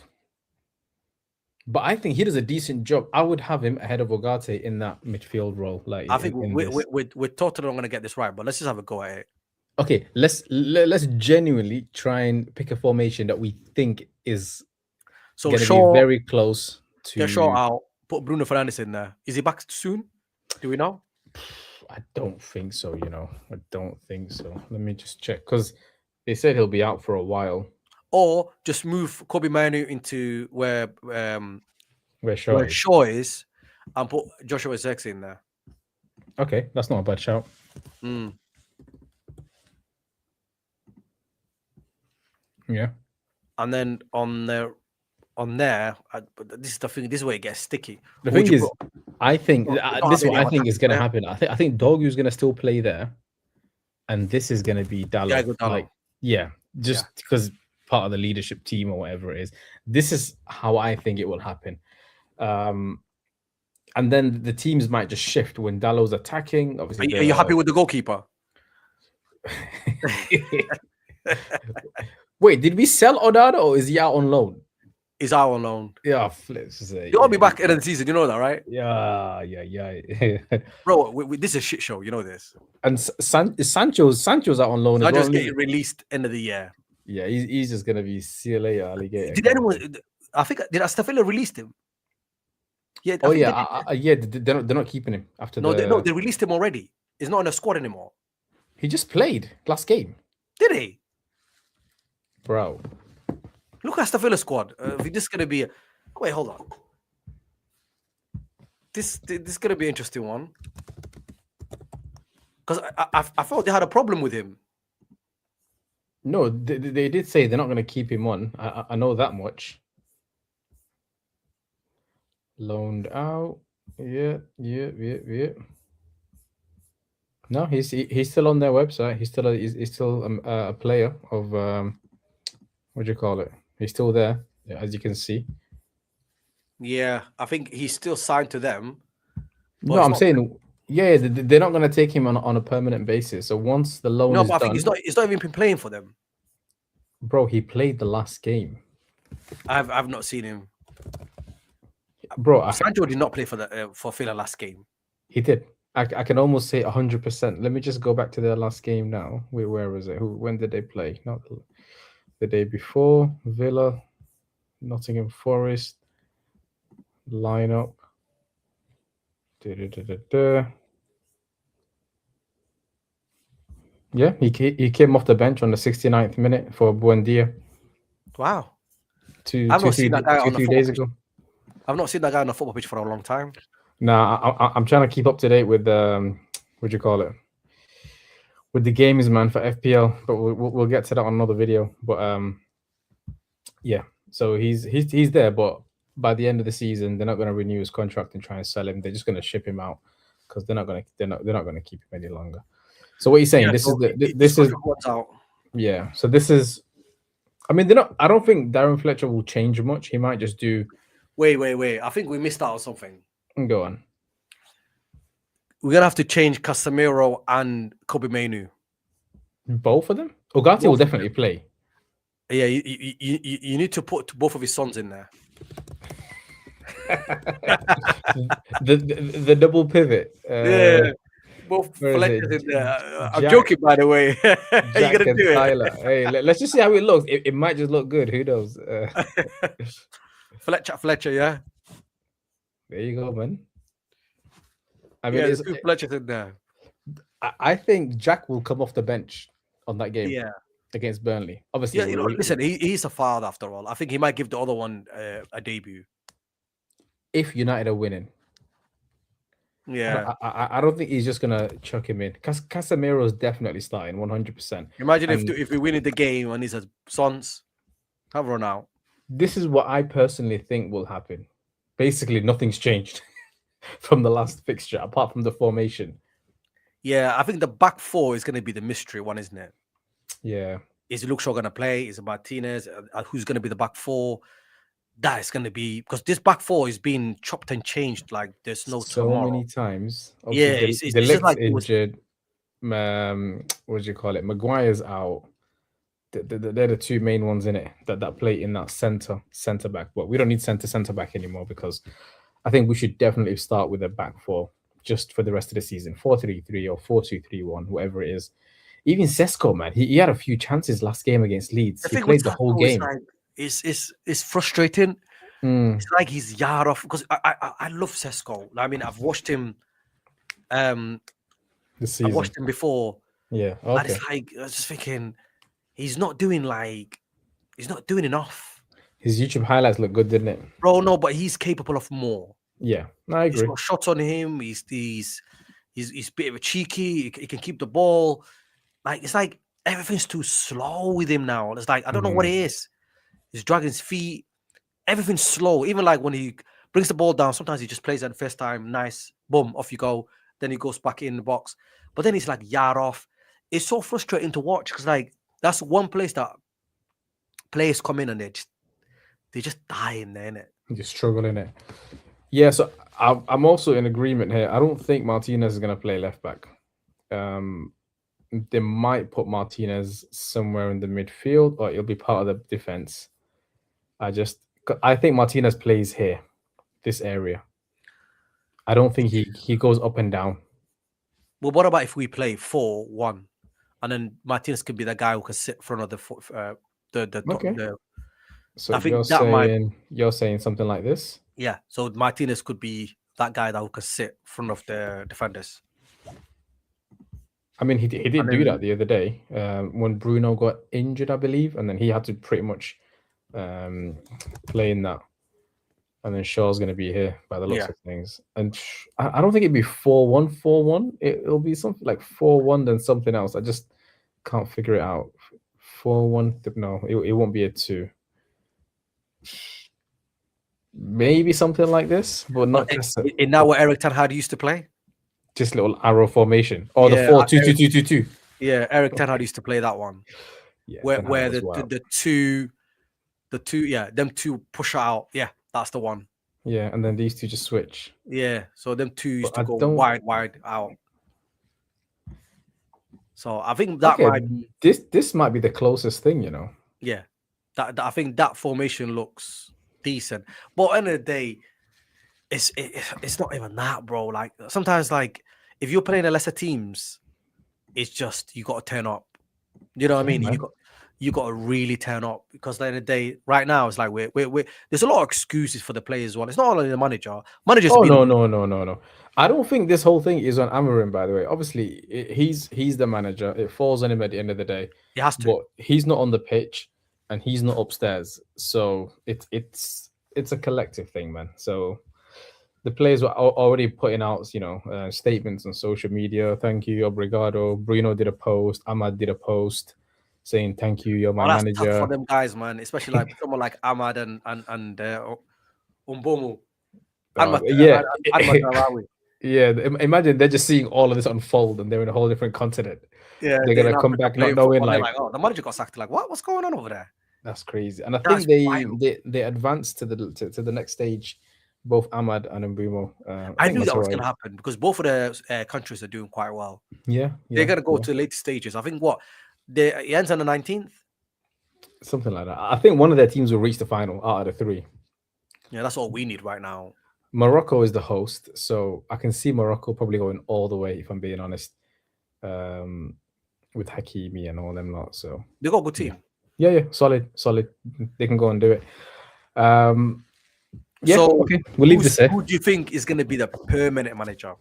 But I think he does a decent job. I would have him ahead of Ugarte in that midfield role. Like I think we're totally not going to get this right, but let's just have a go at it. Okay, let's genuinely try and pick a formation that we think is going to be very close to. Get Shaw out. Put Bruno Fernandes in there. Is he back soon? Do we know? I don't think so. I don't think so. Let me just check because they said he'll be out for a while. Or just move Kobe Manu into Where Shaw where is. Shaw is, and put Joshua Zexi in there. Okay, that's not a bad shout. Mm. Yeah. And then but this is the thing. This is where it gets sticky. The Who would thing you is, put? I think You don't this have is what any I other think is attacking going to player. happen. I think Dogu's going to still play there, and this is going to be Dallo. Diego Dallo. Like, yeah, just because part of the leadership team or whatever it is. This is how I think it will happen. And then the teams might just shift when Dallo's attacking. Obviously, Are you happy with the goalkeeper? Wait, did we sell Odado or is he out on loan? He's out on loan. Yeah, flips. He'll be back end of the season. You know that, right? Yeah. Bro, this is a shit show. You know this. And Sancho's out on loan as well. Sancho's getting released end of the year. Yeah, he's just gonna be see you later, alligator. Did anyone? I think did Astafella released him? Yeah. Oh yeah, yeah. They're not keeping him after They released him already. He's not in the squad anymore. He just played last game. Did he? Bro, look at Astafella squad. This is gonna be. Wait, hold on. This is gonna be an interesting one. Because I thought they had a problem with him. No, they did say they're not going to keep him on. I know that much. Loaned out. Yeah. No, he's still on their website. He's still a player of what do you call it? He's still there, as you can see. Yeah, I think he's still signed to them. No, I'm saying, yeah, they're not going to take him on a permanent basis. So once the loan is done, I think he's not even been playing for them. Bro, he played the last game. I've not seen him. Bro, Sancho did not play for Villa last game. He did. I can almost say 100%. Let me just go back to their last game now. Where was it? When did they play? Not the day before. Villa, Nottingham Forest lineup. Yeah, he came off the bench on the 69th minute for Buendia. Wow. I've not seen that guy on 2 days ago. I've not seen that guy on the football pitch for a long time. Nah, I'm trying to keep up to date with what do you call it? With the games, man, for FPL, but we'll get to that on another video. But yeah, so he's there, but by the end of the season, they're not going to renew his contract and try and sell him. They're just going to ship him out because they're not going to keep him any longer. So what are you saying? Yeah. So this is. I mean, they're not. I don't think Darren Fletcher will change much. He might just do. Wait. I think we missed out on something. Go on. We're gonna have to change Casemiro and Kobe Mainu. Both of them? Ugarte will definitely play. Yeah, you need to put both of his sons in there. the double pivot. Yeah, both Fletchers in there. I'm joking, by the way. You're gonna do Tyler. Hey, let's just see how it looks. It might just look good. Who knows? Fletcher, yeah. There you go, man. I mean, there's two Fletchers in there. I think Jack will come off the bench on that game. Yeah, against Burnley. Obviously, listen, he's a father after all. I think he might give the other one a debut if United are winning. Yeah, I don't think he's just gonna chuck him in. Casemiro's definitely starting 100%. Imagine if we win the game and he says, "Sons, have run out." This is what I personally think will happen. Basically, nothing's changed from the last fixture apart from the formation. Yeah, I think the back four is going to be the mystery one, isn't it? Yeah. Is Luke Shaw going to play? Is it Martinez? Who's going to be the back four? That is going to be because this back four is being chopped and changed like there's no tomorrow. So many times. Obviously, the leg's like injured. What do you call it? Maguire's out. They're the two main ones in it that play in that center back. But we don't need center back anymore because I think we should definitely start with a back four just for the rest of the season. 4-3-3 or 4-2-3-1, whatever it is. Even Sesko, man, he had a few chances last game against Leeds. He played the whole game. It's frustrating. It's like he's yard off because I love Sesko. I mean, I've watched him this I season. watched him before, Yeah. and Okay. it's like I was just thinking he's not doing enough. His YouTube highlights look good, didn't it? Bro, no, but he's capable of more. Yeah, I He's agree. got shots on him. He's a bit of a cheeky. He can keep the ball. Like it's like everything's too slow with him now. It's like I don't know what it is. He's dragging his feet. Everything's slow. Even like when he brings the ball down, sometimes he just plays it the first time. Nice, boom, off you go. Then he goes back in the box. But then he's like yard off. It's so frustrating to watch because like that's one place that players come in and they just die in there, innit? You're struggling it. Yeah, so I'm also in agreement here. I don't think Martinez is going to play left back. They might put Martinez somewhere in the midfield, or it'll be part of the defense. I think Martinez plays here, this area. I don't think he goes up and down. Well, what about if we play 4-1, and then Martinez could be the guy who can sit in front of Okay. the So I think that might you're saying something like this? yeah. So Martinez could be that guy that who can sit in front of the defenders. I mean, he did do then, that the other day when Bruno got injured, I believe, and then he had to pretty much play in that. And then Shaw's going to be here by the looks of things. And I don't think it'd be 4-1, 4-1. It'll be something like 4-1 then something else. I just can't figure it out. 4-1, no, it won't be a 2. Maybe something like this, but not just in that what Eric Ten Hag used to play. Just little arrow formation, or the 4-2-2-2-2-2. Yeah, Eric Ten Hag used to play that one. Yeah, where the two, them two push out. Yeah, that's the one. Yeah, and then these two just switch. Yeah, so them two used to go wide out. So I think that might be this might be the closest thing, you know. Yeah, that I think that formation looks decent, but at the end of the day, it's not even that, bro. Like sometimes, like if you're playing the lesser teams, it's just you got to turn up. You know what I mean? Man. You got to really turn up because at the end of the day, right now it's like we're there's a lot of excuses for the players as well. It's not only the manager. Managers. Oh no. I don't think this whole thing is on Amorim, by the way. Obviously, he's the manager. It falls on him at the end of the day. He has to. But he's not on the pitch and he's not upstairs. So it's a collective thing, man. So the players were already putting out, statements on social media. Thank you, obrigado. Bruno did a post. Ahmad did a post saying thank you. You're my manager. Tough for them guys, man. Especially like someone like Ahmad and Umbomu. Yeah, imagine they're just seeing all of this unfold and they're in a whole different continent. Yeah, they're gonna come back not knowing like, oh, the manager got sacked. Like, what's going on over there? That's crazy. And I think they advanced to the next stage, both Ahmad and Mbumo. I knew that was going to happen because both of the countries are doing quite well. Yeah, they're going to go to the later stages. I think it ends on the 19th. Something like that. I think one of their teams will reach the final out of the 3. Yeah, that's all we need right now. Morocco is the host, so I can see Morocco probably going all the way, if I'm being honest, with Hakimi and all them lot. So they got a good team. Yeah, solid. They can go and do it. So okay, we'll leave this here. Who do you think is going to be the permanent manager?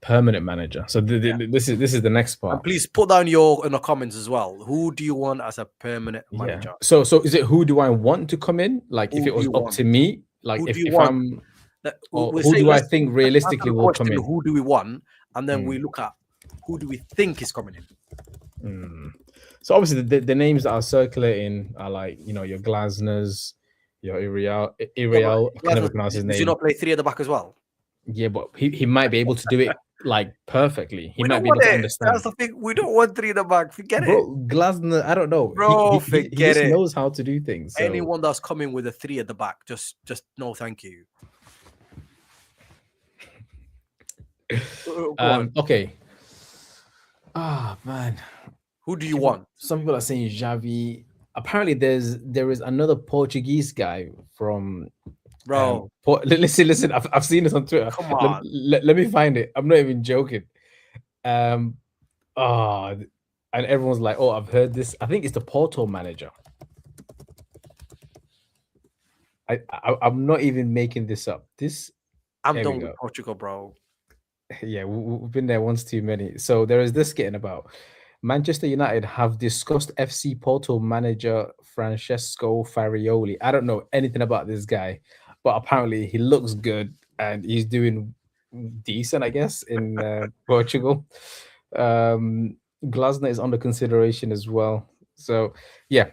Permanent manager. So this is the next part. And please put down in the comments as well. Who do you want as a permanent manager? So is it who do I want to come in? Like if it was up to me, like if I'm. Who do I think realistically will come in? Who do we want? And then we look at who do we think is coming in. So obviously the names that are circulating are like, your Glasners, your Iriel. I can never pronounce his name. Does he not play 3 at the back as well? Yeah, but he might be able to do it like perfectly. He might be able to understand. That's the thing. We don't want 3 at the back. Forget it. Glasner, I don't know. Bro, he just knows how to do things. So. Anyone that's coming with a 3 at the back, just no thank you. Okay. Man. Who do you want? Some people are saying Xavi. Apparently, there is another Portuguese guy from. Bro, listen. I've seen this on Twitter. Come on. Let me find it. I'm not even joking. And everyone's like, "Oh, I've heard this." I think it's the Porto manager. I'm not even making this up. I'm done with Portugal, bro. Yeah, we've been there once too many. So there is this getting about. Manchester United have discussed FC Porto manager Francesco Farioli. I don't know anything about this guy, but apparently he looks good and he's doing decent, I guess, in Portugal. Glasner is under consideration as well. So yeah,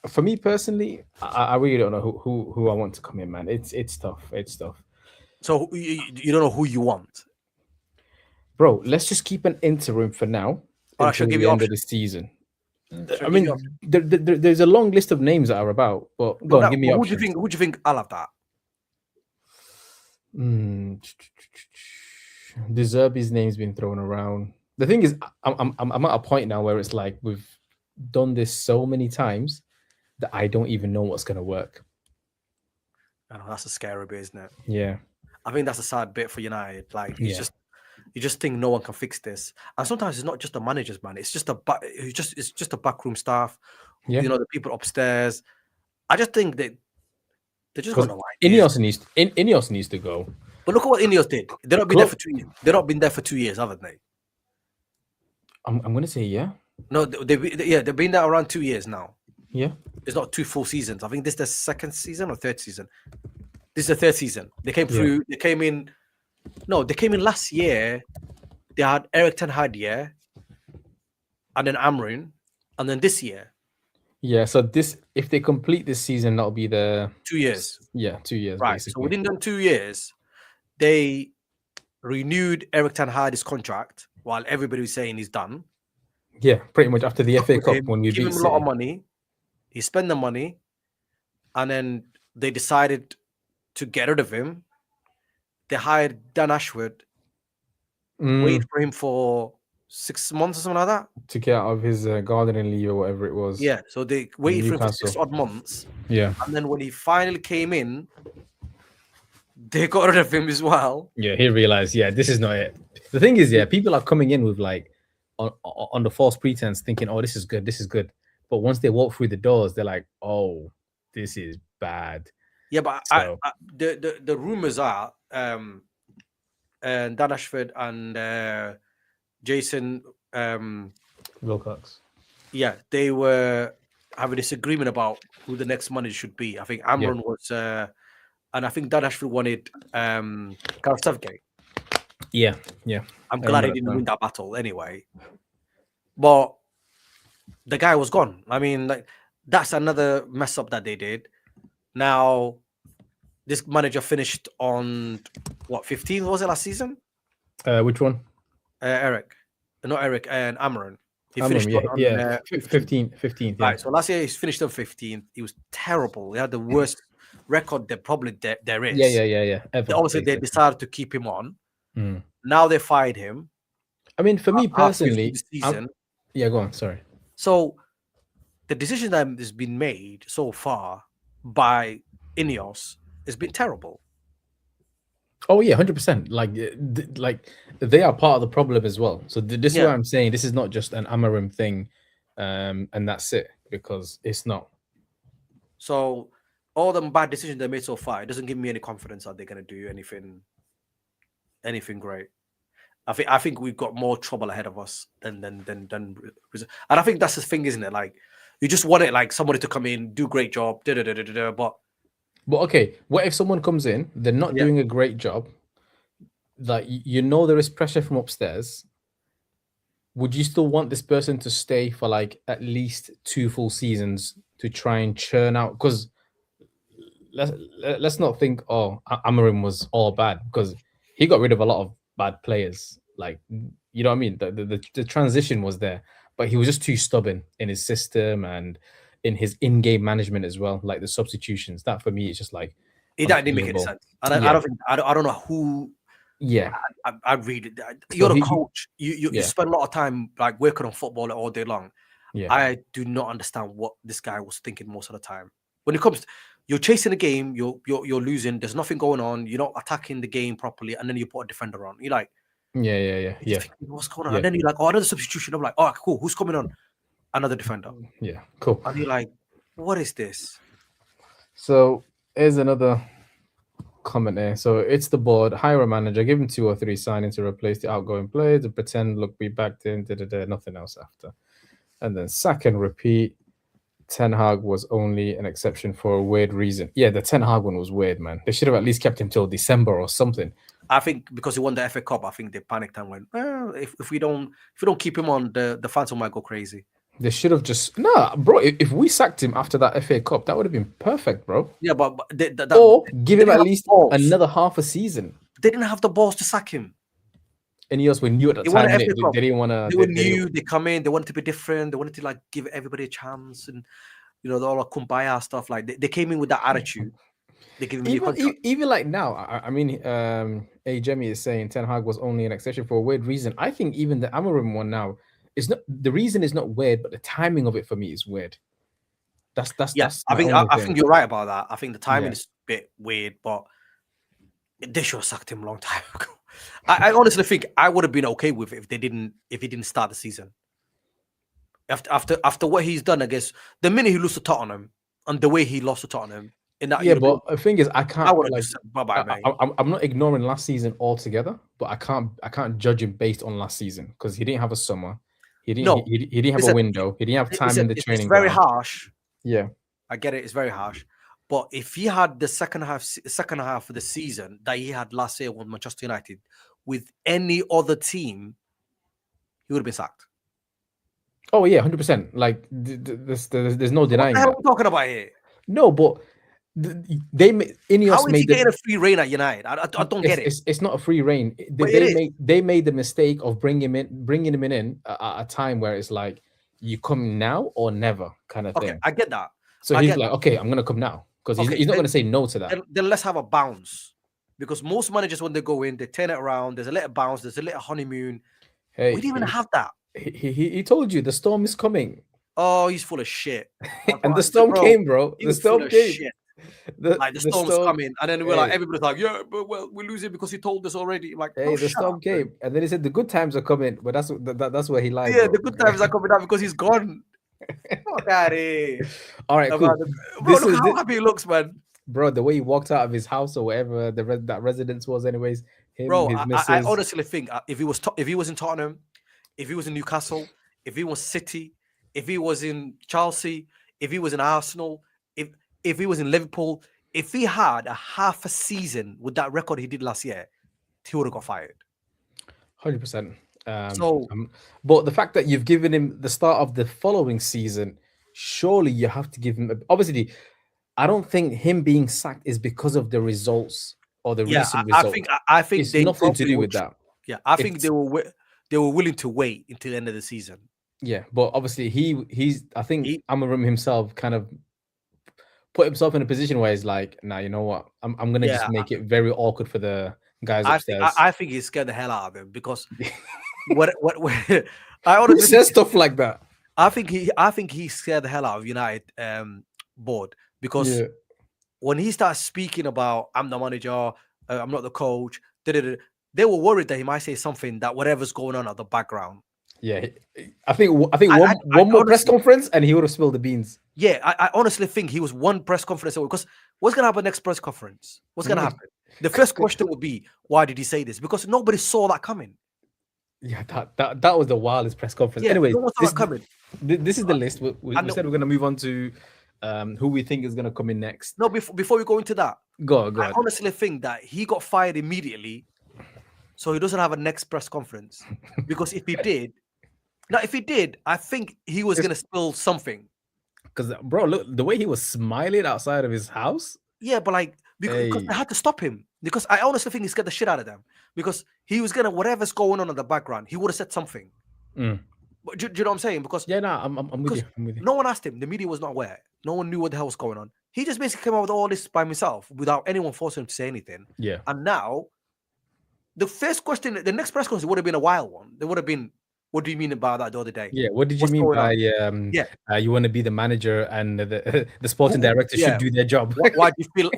for me personally, I really don't know who I want to come in, man. It's tough. It's tough. So you don't know who you want. Bro, let's just keep an interim for now Or I should until give the you end of the options. season. I Should I give you mean, options? there's a long list of names that are about, but So go on, that, give me who do you options. think? Who do you think I'll have that? Mm. De Zerbi's name's been thrown around. The thing is, I'm at a point now where it's like we've done this so many times that I don't even know what's gonna work. I know that's a scary bit, isn't it? Yeah, I think that's a sad bit for United. Like yeah, you just think no one can fix this, and sometimes it's not just the managers, man. It's just it's just the backroom staff, yeah. the people upstairs. I just think that they just got Because no ideas. Ineos needs to go. But look at what Ineos did. They've not been there Club, for 2 years. They've not been there for 2 years, haven't they? I'm gonna say yeah, No, they've been there around 2 years now. yeah, It's not 2 full seasons. I think this is the second season or third season. This is the third season. They came yeah. through. They came in. No, they came in last year. They had Eric Ten Hag, yeah, and then Amorim, and then this year, Yeah, so if they complete this season, that'll be the 2 years. 2 years Right. So basically. within them 2 years, they renewed Eric Ten Hag's contract while everybody was saying he's done. Yeah, pretty much after the Stuck FA with Cup him, when we give beat him a lot of City. money. He spent the money, and then they decided to get rid of him. They hired Dan Ashwood, waited for him for 6 months or something like that. To get out of his gardening leave or whatever it was. Yeah, so they waited for him for 6 Newcastle. odd months, Yeah, and then when he finally came in, they got rid of him as well. yeah. He realized, yeah, this is not it. The thing is, yeah, people are coming in with like on the false pretense, thinking, oh, this is good, this is good. But once they walk through the doors, they're like, oh, this is bad. Yeah, but So the rumors are and Dan Ashford and Jason Wilcox. yeah, they were having this agreement about who the next manager should be. I think Amron was and I think Dan Ashford wanted Gareth Southgate. Yeah, yeah. I'm glad he didn't win that battle anyway. But the guy was gone. I mean, like that's another mess up that they did. Now this manager finished on what 15th was it last season? Which one? Eric, not Eric, and Amaron. He Amram, finished yeah, on 15th. Yeah. Right. So last year he's finished on 15th. He was terrible. He had the worst record that probably there is. Yeah. Ever, Obviously, they decided to keep him on. Mm. Now they fired him. I mean, for me personally, season. Yeah, go on. Sorry. So the decision that has been made so far by Ineos has been terrible. Oh yeah, 100%. Like they are part of the problem as well. So this is why I'm saying this is not just an Amorim thing, and that's it, because it's not. So all the bad decisions they made so far, it doesn't give me any confidence that they're going to do anything great. I think we've got more trouble ahead of us than and I think that's the thing, isn't it? Like you just want it like somebody to come in, do a great job, but okay, what if someone comes in, they're not doing a great job, like there is pressure from upstairs? Would you still want this person to stay for like at least 2 full seasons to try and churn out? Because let's not think, oh, Amorim was all bad, because he got rid of a lot of bad players. Like, you know what I mean? The transition was there, but he was just too stubborn in his system and in his in-game management as well. Like the substitutions, that for me is just like it didn't make any sense. And I don't know who. Yeah, I read it. You're a coach. You spend a lot of time like working on football all day long. Yeah, I do not understand what this guy was thinking most of the time. When it comes, you're chasing the game, you're losing. There's nothing going on. You're not attacking the game properly, and then you put a defender on. You're like, yeah. What's going on? And then you're like, oh, another substitution. I'm like, oh, cool. Who's coming on? Another defender. Yeah, cool. And you're like, what is this? So here's another comment here. So it's the board, hire a manager, give him 2 or 3 signings to replace the outgoing players, and pretend, look, we backed in, nothing else after. And then sack and repeat. Ten Hag was only an exception for a weird reason. Yeah, the Ten Hag one was weird, man. They should have at least kept him till December or something. I think because he won the FA Cup, I think they panicked and went, well, if we don't keep him on, the fans might go crazy. They should have just bro. If we sacked him after that FA Cup, that would have been perfect, bro. Yeah, but or give him at least another half a season. They didn't have the balls to sack him. And yes, we knew at the time they didn't want to. They were new. They come in. They wanted to be different. They wanted to like give everybody a chance, and you know, all like kumbaya stuff. Like they came in with that attitude. They give him even like now. I mean, A Jemmy is saying Ten Hag was only an exception for a weird reason. I think even the Amorim one now is not. The reason is not weird, but the timing of it for me is weird. That's I think you're right about that. I think the timing is a bit weird, but they should have sacked him a long time ago. I honestly think I would have been okay with it if he didn't start the season. After what he's done, I guess the minute he lost to Tottenham and the way he lost to Tottenham in that but the thing is, I can't. Bye-bye, I'm not ignoring last season altogether, but I can't judge him based on last season because he didn't have a summer. He didn't have a window. He didn't have time in the training. It's very harsh. Yeah, I get it. It's very harsh. But if he had the second half of the season that he had last year with Manchester United, with any other team, he would have been sacked. Oh yeah, 100%. Like there's no denying. What the hell are we talking about here? No, but Ineos how is he getting a free reign at United? I don't get it. It's not a free reign. They made the mistake of bringing him in at a time where it's like you come now or never kind of thing. I get that. So he's like, okay, I'm gonna come now because he's not gonna say no to that. Then let's have a bounce, because most managers when they go in, they turn it around. There's a little bounce. There's a little honeymoon. Hey, we didn't even have that. He told you the storm is coming. Oh, he's full of shit. And the storm came, bro. The storm came. The storm's coming, and then we're like, everybody's like, yeah, but well, we're losing because he told us already. Like, hey, the storm came, and then he said the good times are coming, but that's where he lied. Yeah, bro. The good times are coming out because he's gone. Fuck out of here. All right, cool. Bro, look how happy he looks, man. Bro, the way he walked out of his house or whatever that residence was, anyways. Bro, I honestly think if he was in Tottenham, if he was in Newcastle, if he was City, if he was in Chelsea, if he was in Arsenal, if he was in Liverpool, if he had a half a season with that record he did last year, he would have got fired. 100%. But the fact that you've given him the start of the following season, surely you have to give him. Obviously, I don't think him being sacked is because of the results or the recent results. I think it's nothing to do with that. Yeah, I think they were willing to wait until the end of the season. Yeah, but obviously I think Amorim himself kind of put himself in a position where he's like, nah, you know what? I'm gonna just make it very awkward for the guys upstairs. I think he scared the hell out of him because what I honestly says stuff like that. I think he scared the hell out of United board because when he starts speaking about I'm the manager, I'm not the coach, they were worried that he might say something that whatever's going on at the background. Yeah, I think one more press conference and he would have spilled the beans. Yeah, I honestly think he was one press conference away because what's going to happen next press conference? What's going to happen? The first question would be, why did he say this? Because nobody saw that coming. Yeah, that was the wildest press conference. Yeah, anyway, no one saw that coming. This is the list. We said we're going to move on to who we think is going to come in next. No, before we go into that, go I honestly think that he got fired immediately, so he doesn't have a next press conference. Because if he did, I think he was going to spill something. Because, bro, look, the way he was smiling outside of his house. Yeah, but like, because they had to stop him. Because I honestly think he scared the shit out of them. Because he was going to, whatever's going on in the background, he would have said something. But do you know what I'm saying? Because I'm with you. No one asked him. The media was not aware. No one knew what the hell was going on. He just basically came out with all this by himself without anyone forcing him to say anything. Yeah. And now, the next press conference would have been a wild one. There would have been, what do you mean about that the other day? Yeah, what did you mean by you want to be the manager and the sporting director should do their job? Why do you feel?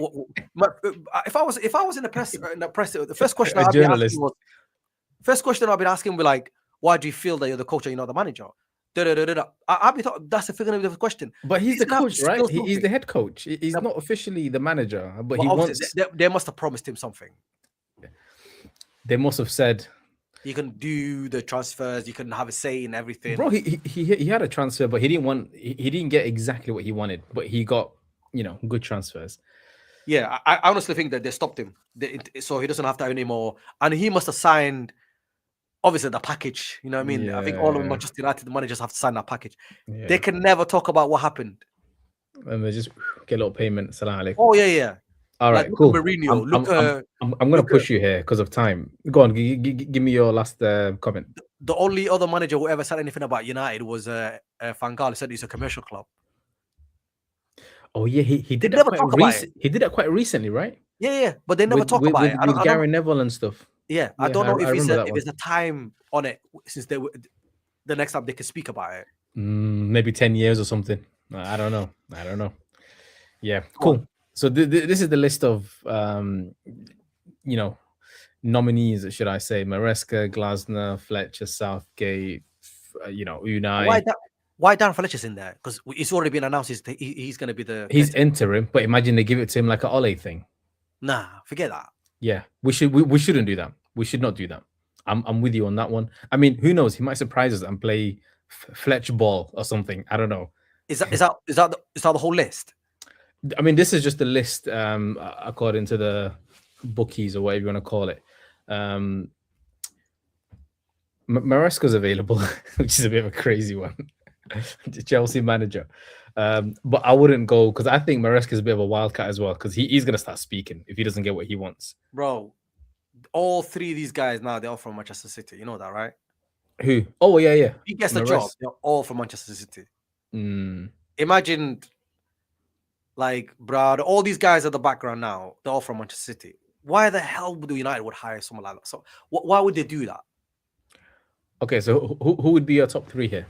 If I was in the press, the first question I'd be asking would be like, why do you feel that you're the coach and you're not the manager? I'll be thought that's the figure of the question. But he's the gonna have to coach, right? spill He's something. the head coach. He's No, not officially the manager, but but he obviously wants. they must have promised him something. They must have said, You can do the transfers. You can have a say in everything. bro. He had a transfer, but he didn't want. He didn't get exactly what he wanted, but he got good transfers. Yeah, I honestly think that they stopped him, so he doesn't have to any more. And he must have signed, obviously, the package. You know what I mean? I think all of Yeah. Manchester United managers have to sign that package. Yeah. They can never talk about what happened. And they just get a little payment. Salam alaikum. Oh yeah. All Like, right, look cool. at Mourinho. I'm going to look push you here because of time. Go on, give me your last comment. The only other manager who ever said anything about United was Van Gaal. He said he's a commercial club. Oh yeah, he did They that never quite talk about it. He did that quite recently, right? Yeah, but they never talk about it. With Gary Neville and stuff. Yeah, I Yeah, don't know if remember there's a time on it since the next time they can speak about it. Maybe 10 years or something. I don't know. Yeah, cool. So this is the list of nominees, should I say? Maresca, Glasner, Fletcher, Southgate, Unai. Why Dan Fletcher's in there? Because it's already been announced he's going to be the. He's interim, but imagine they give it to him like an Ole thing. Nah, forget that. Yeah, we shouldn't do that. We should not do that. I'm with you on that one. I mean, who knows? He might surprise us and play Fletch ball or something. I don't know. Is that the whole list? I mean, this is just a list according to the bookies or whatever you want to call it. Maresca's available, which is a bit of a crazy one. The Chelsea manager. But I wouldn't go because I think Maresca's a bit of a wildcat as well because he's going to start speaking if he doesn't get what he wants. Bro, all three of these guys now, they're all from Manchester City. You know that, right? Who? Oh, yeah. He gets the job. They're all from Manchester City. Imagine, like, Brad, all these guys at the background now, they're all from Manchester City. Why the hell would United hire someone like that? So why would they do that? Okay, so who would be your top three here?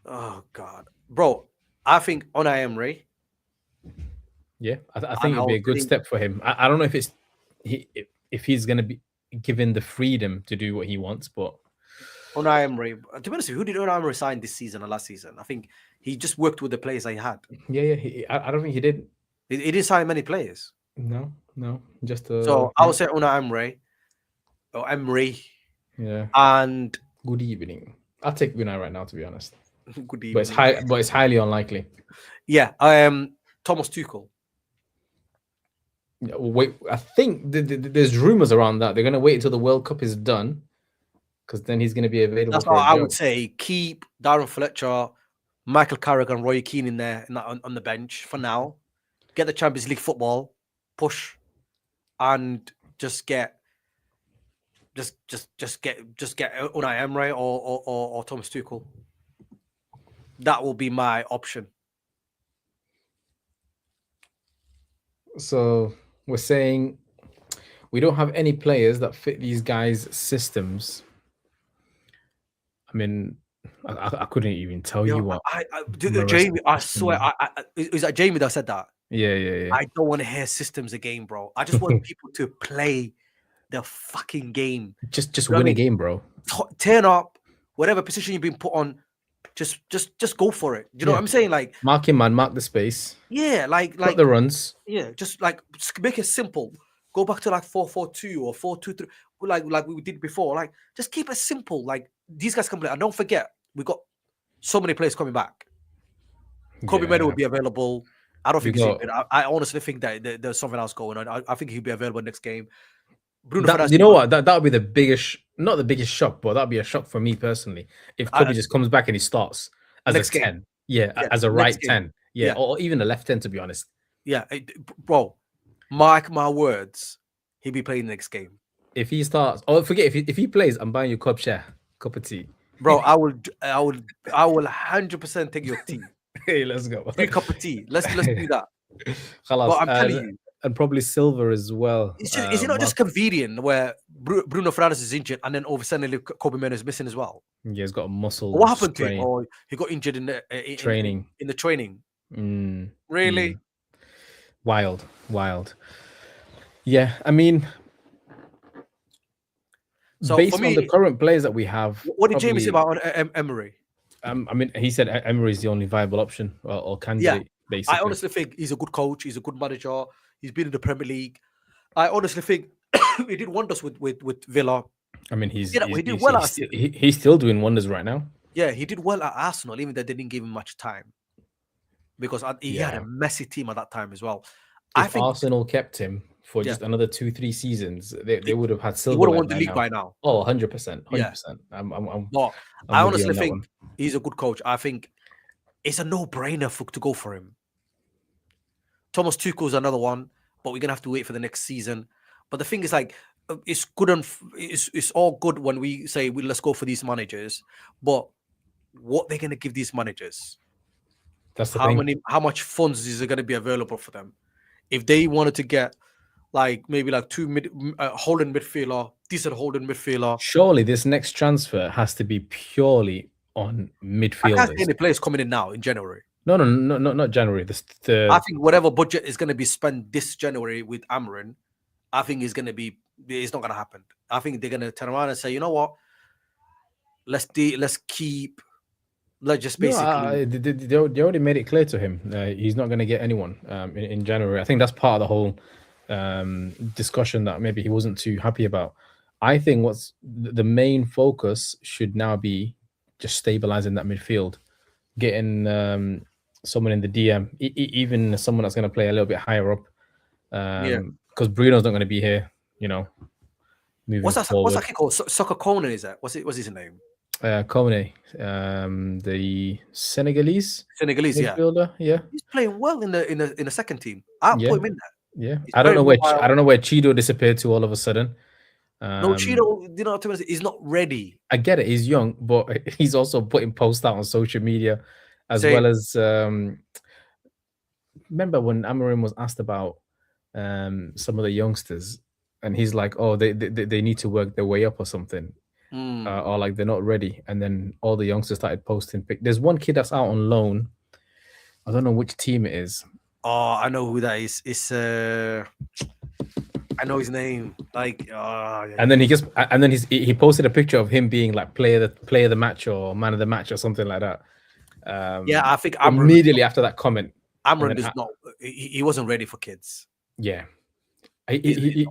Oh God, bro, I think Unai Emery. Yeah, I think it'd be a good step for him. I don't know if if he's going to be given the freedom to do what he wants, but Unai Emery. To be honest with you, who did Unai Emery sign this season or last season? I think he just worked with the players he had. Yeah. I don't think he did. He didn't sign many players. No, just so I would say Unai Emery or Emery. Yeah. And good evening. I'll take Unai right now, to be honest. Good evening. But it's highly unlikely. Yeah. Thomas Tuchel. Wait, I think there's rumors around that they're going to wait until the World Cup is done because then he's going to be available. That's what I would say. Keep Darren Fletcher, Michael Carrick, and Roy Keane in there on the bench for now. Get the Champions League football, push, and just get Unai Emery or Thomas Tuchel. That will be my option. So we're saying we don't have any players that fit these guys' systems. I mean, I couldn't even tell you what. Jamie, I swear, is that Jamie that said that? Yeah. I don't want to hear systems again, bro. I just want people to play the fucking game. Just win a game, bro. Turn up, whatever position you've been put on. Just go for it. You know what I'm saying? Like, mark him, man. Mark the space. Yeah, like the runs. Yeah, just like make it simple. Go back to like 4-4-2 or 4-2-3, like we did before. Like, just keep it simple. Like, these guys can play. And don't forget, we got so many players coming back. Kobe Menu will be available. I don't think I honestly think that there's something else going on. I think he'll be available next game. You know what? That would be the biggest, not the biggest shock, but that'd be a shock for me personally. If Kobe just comes back and he starts as a 10. Yeah, as a right 10. Yeah, or even a left 10, to be honest. Yeah, bro, mark my words, he'll be playing the next game. If he starts, forget if he plays, I'm buying you cup of tea. Bro, I will 100% take your tea. Hey, let's go. 3 cup of tea. Let's do that. But I'm telling you. And probably Silver as well. Is it not just convenient where Bruno Fernandes is injured and then all of a sudden Kobe Menu is missing as well? Yeah, he's got a muscle. What happened to him? Or he got injured in the training. In the training. Really? Wild. Yeah, I mean, so based on the current players that we have, what did Jamie say about Emery? I mean, he said Emery is the only viable option or candidate, basically. I honestly think he's a good coach. He's a good manager. He's been in the Premier League. I honestly think he did wonders with Villa. I mean, He did well at he's still doing wonders right now. Yeah, he did well at Arsenal, even though they didn't give him much time because he had a messy team at that time as well. If I think Arsenal kept him for just another 2-3 seasons, they would have had silver. He would have won the league by now. Oh, 100%. 100%. I honestly think he's a good coach. I think it's a no-brainer to go for him. Thomas Tuchel's another one, but we're gonna have to wait for the next season. But the thing is, like, it's good and it's all good when we say let's go for these managers, but what they're gonna give these managers? That's the thing. How much funds is going to be available for them? If they wanted to get maybe two holding midfielder, decent holding midfielder. Surely this next transfer has to be purely on midfielders. I can't see any players coming in now in January. No, not January. I think whatever budget is going to be spent this January with Amorim, I think it's not going to happen. I think they're going to turn around and say, you know what? Let's keep. Just basically, they already made it clear to him he's not going to get anyone in January. I think that's part of the whole discussion that maybe he wasn't too happy about. I think what's the main focus should now be just stabilizing that midfield, getting someone in the DM, even someone that's going to play a little bit higher up. Because Bruno's not going to be here, moving forward. What's that kid called? Soccer Conan, is that? What's his name? Kone, the Senegalese midfielder. Yeah, he's playing well in the second team. I'll put him in there. Yeah, I don't know where Chido disappeared to all of a sudden. No, Chido, he's not ready. I get it, he's young, but he's also putting posts out on social media, well as. Remember when Amorim was asked about some of the youngsters, and he's like, "Oh, they need to work their way up or something." Or like they're not ready, and then all the youngsters started posting. There's one kid that's out on loan. I don't know which team it is. Oh, I know who that is. It's I know his name. And then he posted a picture of him being like player of the match or man of the match or something like that. I think immediately after that comment, Amorim is not. He wasn't ready for kids. Yeah, he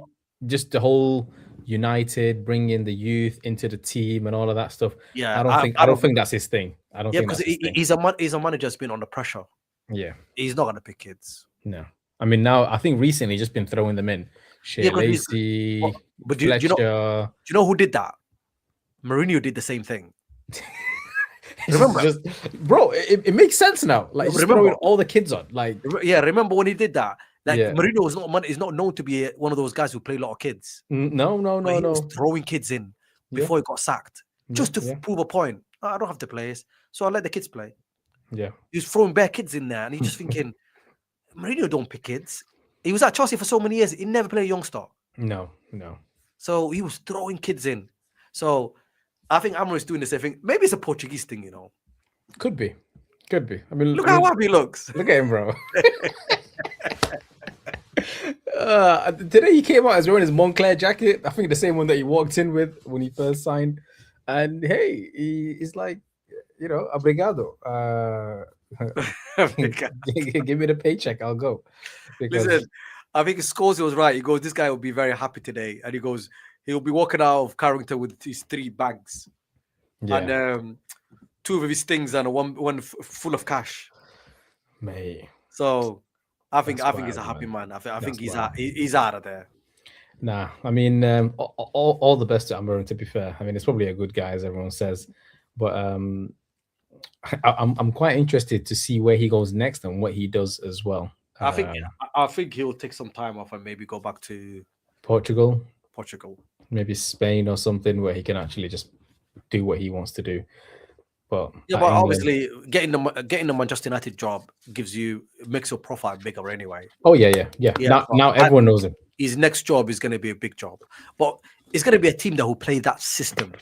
just the whole. United, bringing the youth into the team and all of that stuff. Yeah, I don't think that's his thing. I don't think because he's a manager that's been under pressure. Yeah, he's not gonna pick kids. No, I mean now I think recently he's just been throwing them in. Lacey, but do you know who did that? Mourinho did the same thing. Remember, bro, it makes sense now. Like just throwing all the kids on. Like remember when he did that? Mourinho is not known to be one of those guys who play a lot of kids. No. He was throwing kids in before he got sacked just to prove a point. I don't have to play, so I'll let the kids play. Yeah, he was throwing bare kids in there, and he's just thinking, Mourinho don't pick kids. He was at Chelsea for so many years. He never played a youngster. No. So he was throwing kids in. So I think Amorim is doing the same thing. Maybe it's a Portuguese thing, Could be. I mean, look how happy he looks. Look at him, bro. Today he came out as wearing his Moncler jacket. I think the same one that he walked in with when he first signed. And hey, he's like, obrigado. Give me the paycheck, I'll go. Listen, I think Scorsese was right. He goes, this guy will be very happy today. And he goes, he'll be walking out of character with his 3 bags. Yeah. And 2 of his things and one full of cash. Mate. So I think he's a happy man. I think he's out of there. Nah, I mean, all the best to Amorim, to be fair. I mean, it's probably a good guy, as everyone says. But I'm quite interested to see where he goes next and what he does as well. I think he'll take some time off and maybe go back to Portugal, maybe Spain or something, where he can actually just do what he wants to do. But obviously getting the Manchester United job makes your profile bigger anyway. Oh yeah. Now everyone knows him. His next job is going to be a big job, but it's going to be a team that will play that system.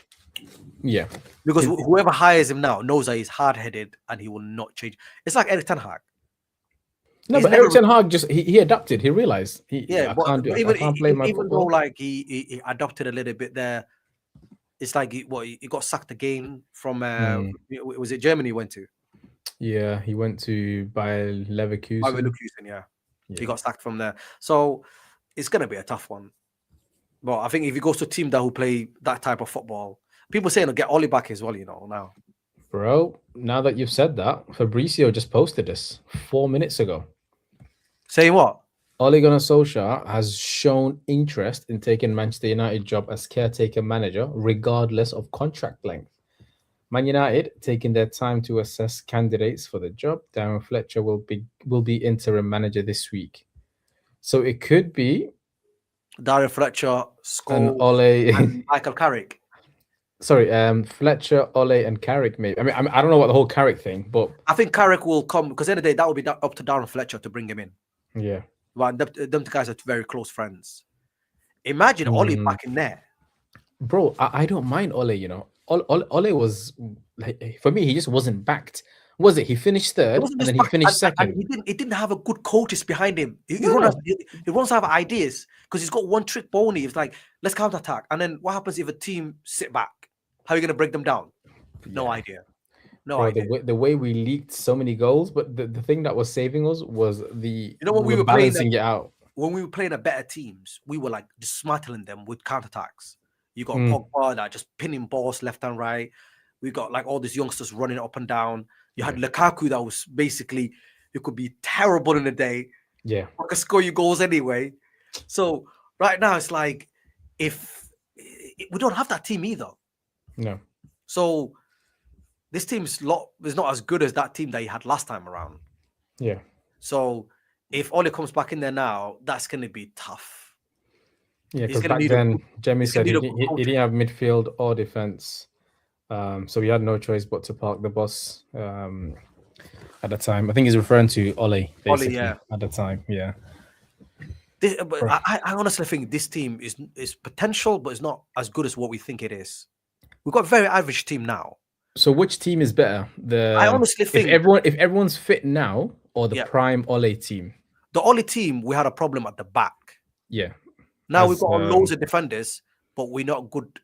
Yeah, because whoever hires him now knows that he's hard-headed and he will not change. It's like Erik ten Hag. No, but Erik ten Hag he adapted. He realized I can't play my football. Even though like he adopted a little bit there, it's like he got sacked again from was it Germany he went to? Yeah, he went to Bayer Leverkusen. Leverkusen, yeah. He got sacked from there. So it's gonna be a tough one. But I think if he goes to a team that will play that type of football, people saying he'll get Oli back as well, now. Bro, now that you've said that, Fabrizio just posted this 4 minutes ago. Saying what? Ole Gunnar Solskjaer has shown interest in taking Manchester United job as caretaker manager, regardless of contract length. Man United taking their time to assess candidates for the job. Darren Fletcher will be interim manager this week, so it could be Darren Fletcher, and Ole and Michael Carrick. Sorry, Fletcher, Ole, and Carrick. Maybe I don't know about the whole Carrick thing, but I think Carrick will come because at the end of the day that will be up to Darren Fletcher to bring him in. Yeah, but them two guys are very close friends. Imagine Ole back in there, bro. I don't mind Ole. Ole was like, for me, he just wasn't backed. Was it? He finished third and then he finished second. And he didn't have a good coaches behind him. He wants to have ideas because he's got one trick pony. It's like, let's counter attack. And then what happens if a team sit back? How are you going to break them down? No idea. No idea. The way we leaked so many goals, but the thing that was saving us was when we were balancing it out. When we were playing at better teams, we were like dismantling them with counterattacks. You got Pogba that just pinning balls left and right. We got like all these youngsters running up and down. You had Lukaku that was basically, you could be terrible in a day. Yeah. But could score you goals anyway. So right now it's like, if we don't have that team either. No. So this team is not as good as that team that he had last time around. Yeah. So if Ole comes back in there now, that's going to be tough. Yeah, because back then, Jemmy said he didn't have midfield or defense. So he had no choice but to park the bus at the time. I think he's referring to Ole, basically, at the time. Yeah. I honestly think this team is potential, but it's not as good as what we think it is. We've got a very average team now. So which team is better? I honestly think if everyone's fit now, or the prime Ole team. The Ole team, we had a problem at the back. Yeah. Now we've got loads of defenders, but we're not good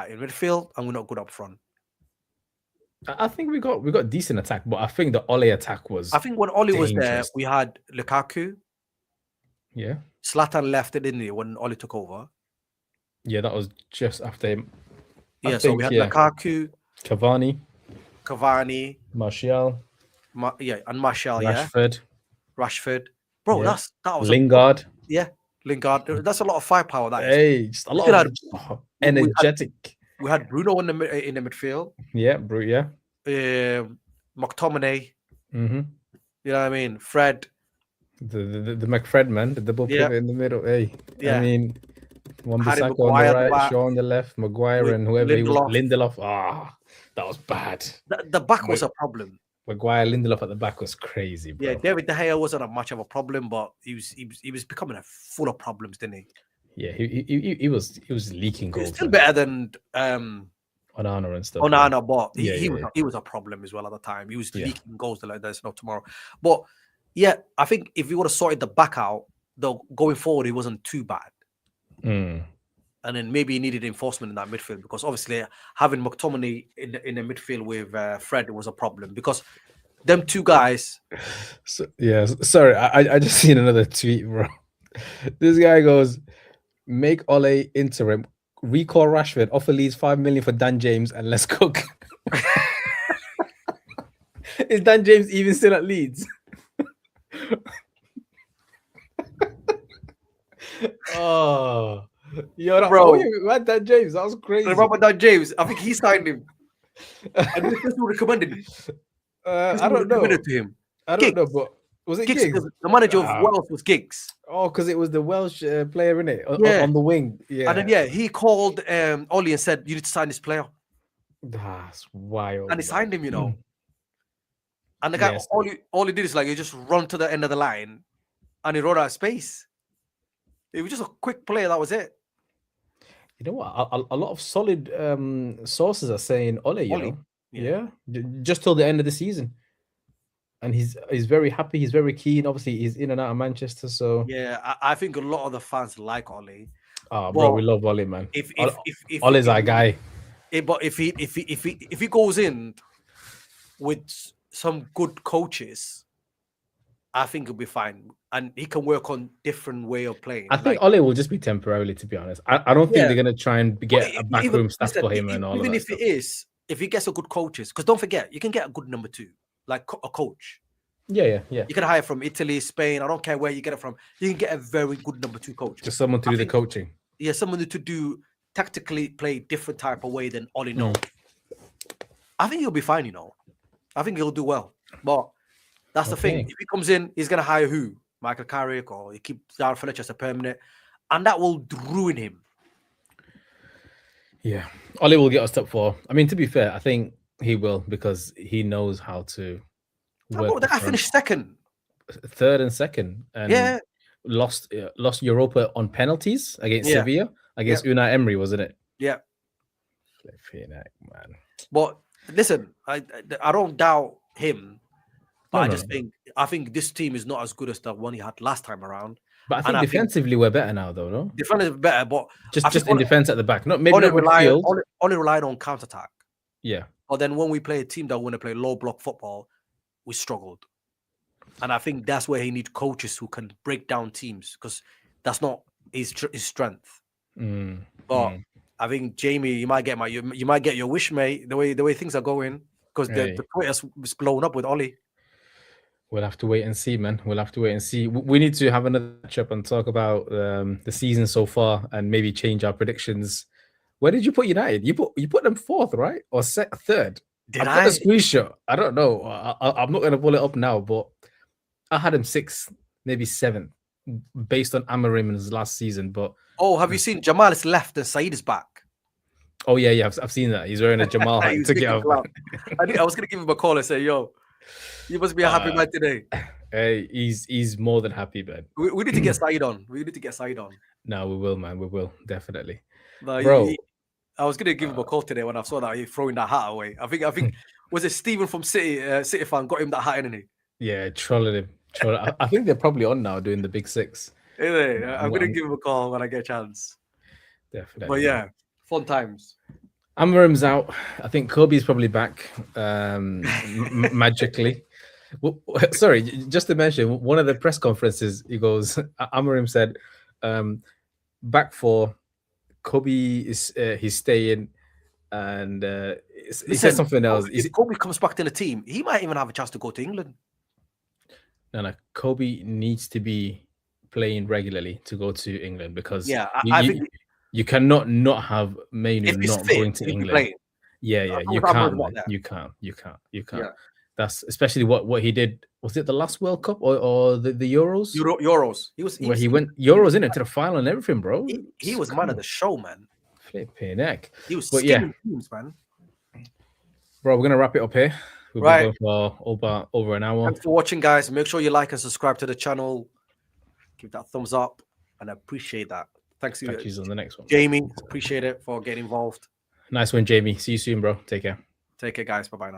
in midfield and we're not good up front. I think we got decent attack, but I think the Ole attack was. I think when Ole was there, we had Lukaku. Yeah. Zlatan left it, didn't he, when Ole took over? Yeah, that was just after him. So we had Lukaku, Cavani, Martial. And Martial, Rashford. Bro, that was Lingard. Lingard. That's a lot of firepower. That is. Just a lot of energetic. We had Bruno in the midfield. Yeah, Bruno. Yeah. McTominay. Mm-hmm. You know what I mean? Fred. The McFred man, the double pivot in the middle. Hey, I mean, Wan-Bissaka on the right, Shaw on the left, Maguire and whoever he was, Lindelof. That was bad. The back was a problem. Maguire, Lindelof at the back was crazy, bro. Yeah, David De Gea wasn't much of a problem, but he was becoming full of problems, didn't he? Yeah, he was leaking goals. He's still better than Onana and stuff. Onana, but he was a problem as well at the time. He was leaking goals like there's no tomorrow. But yeah, I think if we would have sorted the back out, though, going forward, it wasn't too bad. And then maybe he needed enforcement in that midfield, because obviously having McTominay in the midfield with Fred was a problem, because them two guys. Sorry, I just seen another tweet, bro. This guy goes, make Ole interim, recall Rashford, offer Leeds 5 million for Dan James, and let's cook. Is Dan James even still at Leeds? Oh, bro, what Dan James? That was crazy. Remember Dan James? I think he signed him. And this person recommended him. I don't know. To him. I don't know, but was it Giggs? The manager of Wales was Giggs. Oh, because it was the Welsh player, innit? On the wing. Yeah. And then he called Oli and said, "You need to sign this player." That's wild. And he signed him, And the guy, all he did is he just run to the end of the line, and he run out of space. It was just a quick play. That was it. You know what? A lot of solid sources are saying Ole. Just till the end of the season, and he's very happy. He's very keen. Obviously, he's in and out of Manchester. So I think a lot of the fans like Ole. Oh, bro, we love Ole, man. If Ole's our guy. But if he goes in with some good coaches, I think he'll be fine, and he can work on different way of playing. I think Ole will just be temporarily, to be honest. I don't think they're gonna try and get a backroom staff for him and all of that. Even if it is, if he gets a good coaches, because don't forget, you can get a good number 2, like a coach. Yeah. You can hire from Italy, Spain. I don't care where you get it from. You can get a very good number 2 coach. Just someone to do the coaching. Yeah, someone to do tactically play different type of way than Ole knows. I think he'll be fine. You know, I think he'll do well. But that's the thing. If he comes in, he's gonna hire who? Michael Carrick, or he keep Darren Fletcher as a permanent, and that will ruin him. Yeah, Ole will get us top 4. I mean, to be fair, I think he will, because he knows how to work. I finished second, 3rd and 2nd, and lost Europa on penalties against Sevilla, against Unai Emery, wasn't it? Yeah. Flipping heck, man. But listen, I don't doubt him. But I think this team is not as good as the one he had last time around. But I think defensively we're better now, though, no? Defensively better, but just in defense at the back, not maybe only not relied on counter attack. Yeah. But then when we play a team that want to play low block football, we struggled. And I think that's where he needs coaches who can break down teams, because that's not his strength. But I think Jamie, you might get your wish, mate. The way things are going, because the Twitter's blown up with Ole. We'll have to wait and see, man. We'll have to wait and see. We need to have another catch-up and talk about the season so far, and maybe change our predictions. Where did you put United? You put them 4th, right? Or 3rd? I've got a screenshot. I don't know. I'm not going to pull it up now, but I had him 6th, maybe 7th, based on Amorim in his last season. But have you seen Jamal is left and Said is back? Oh yeah, I've seen that. He's wearing a Jamal hat to get out. I was going to give him a call and say, yo, you must be a happy man today. Hey, he's more than happy, man. We need to get Said on. We need to get Said on. No, we will, man. We will, definitely. But bro, I was gonna give him a call today when I saw that he throwing that hat away. I think was it Stephen from City fan got him that hat, didn't he? Yeah, trolling him. I think they're probably on now doing the Big 6. I'm gonna give him a call when I get a chance. Definitely. But yeah, fun times. Amorim's out. I think Kobe's probably back magically. Well, sorry, just to mention, one of the press conferences, he goes, Amorim said, back 4, Kobe is he's staying, and he said something else. If Kobe comes back to the team, he might even have a chance to go to England. No, Kobe needs to be playing regularly to go to England, because I think you cannot not have Mainu not going to England. Yeah, you can't. You can't. Yeah. That's especially what he did. Was it the last World Cup or the Euros? Euros. He went Euros in it to the final and everything, bro. He was man of the show, man. Flipping heck. He was skinning teams, man. Bro, we're gonna wrap it up here. We've been going for over an hour. Thanks for watching, guys. Make sure you like and subscribe to the channel. Give that thumbs up, and I appreciate that. Thanks. Catch you on the next one, Jamie. Appreciate it for getting involved. Nice one, Jamie. See you soon, bro. Take care. Take care, guys. Bye-bye now.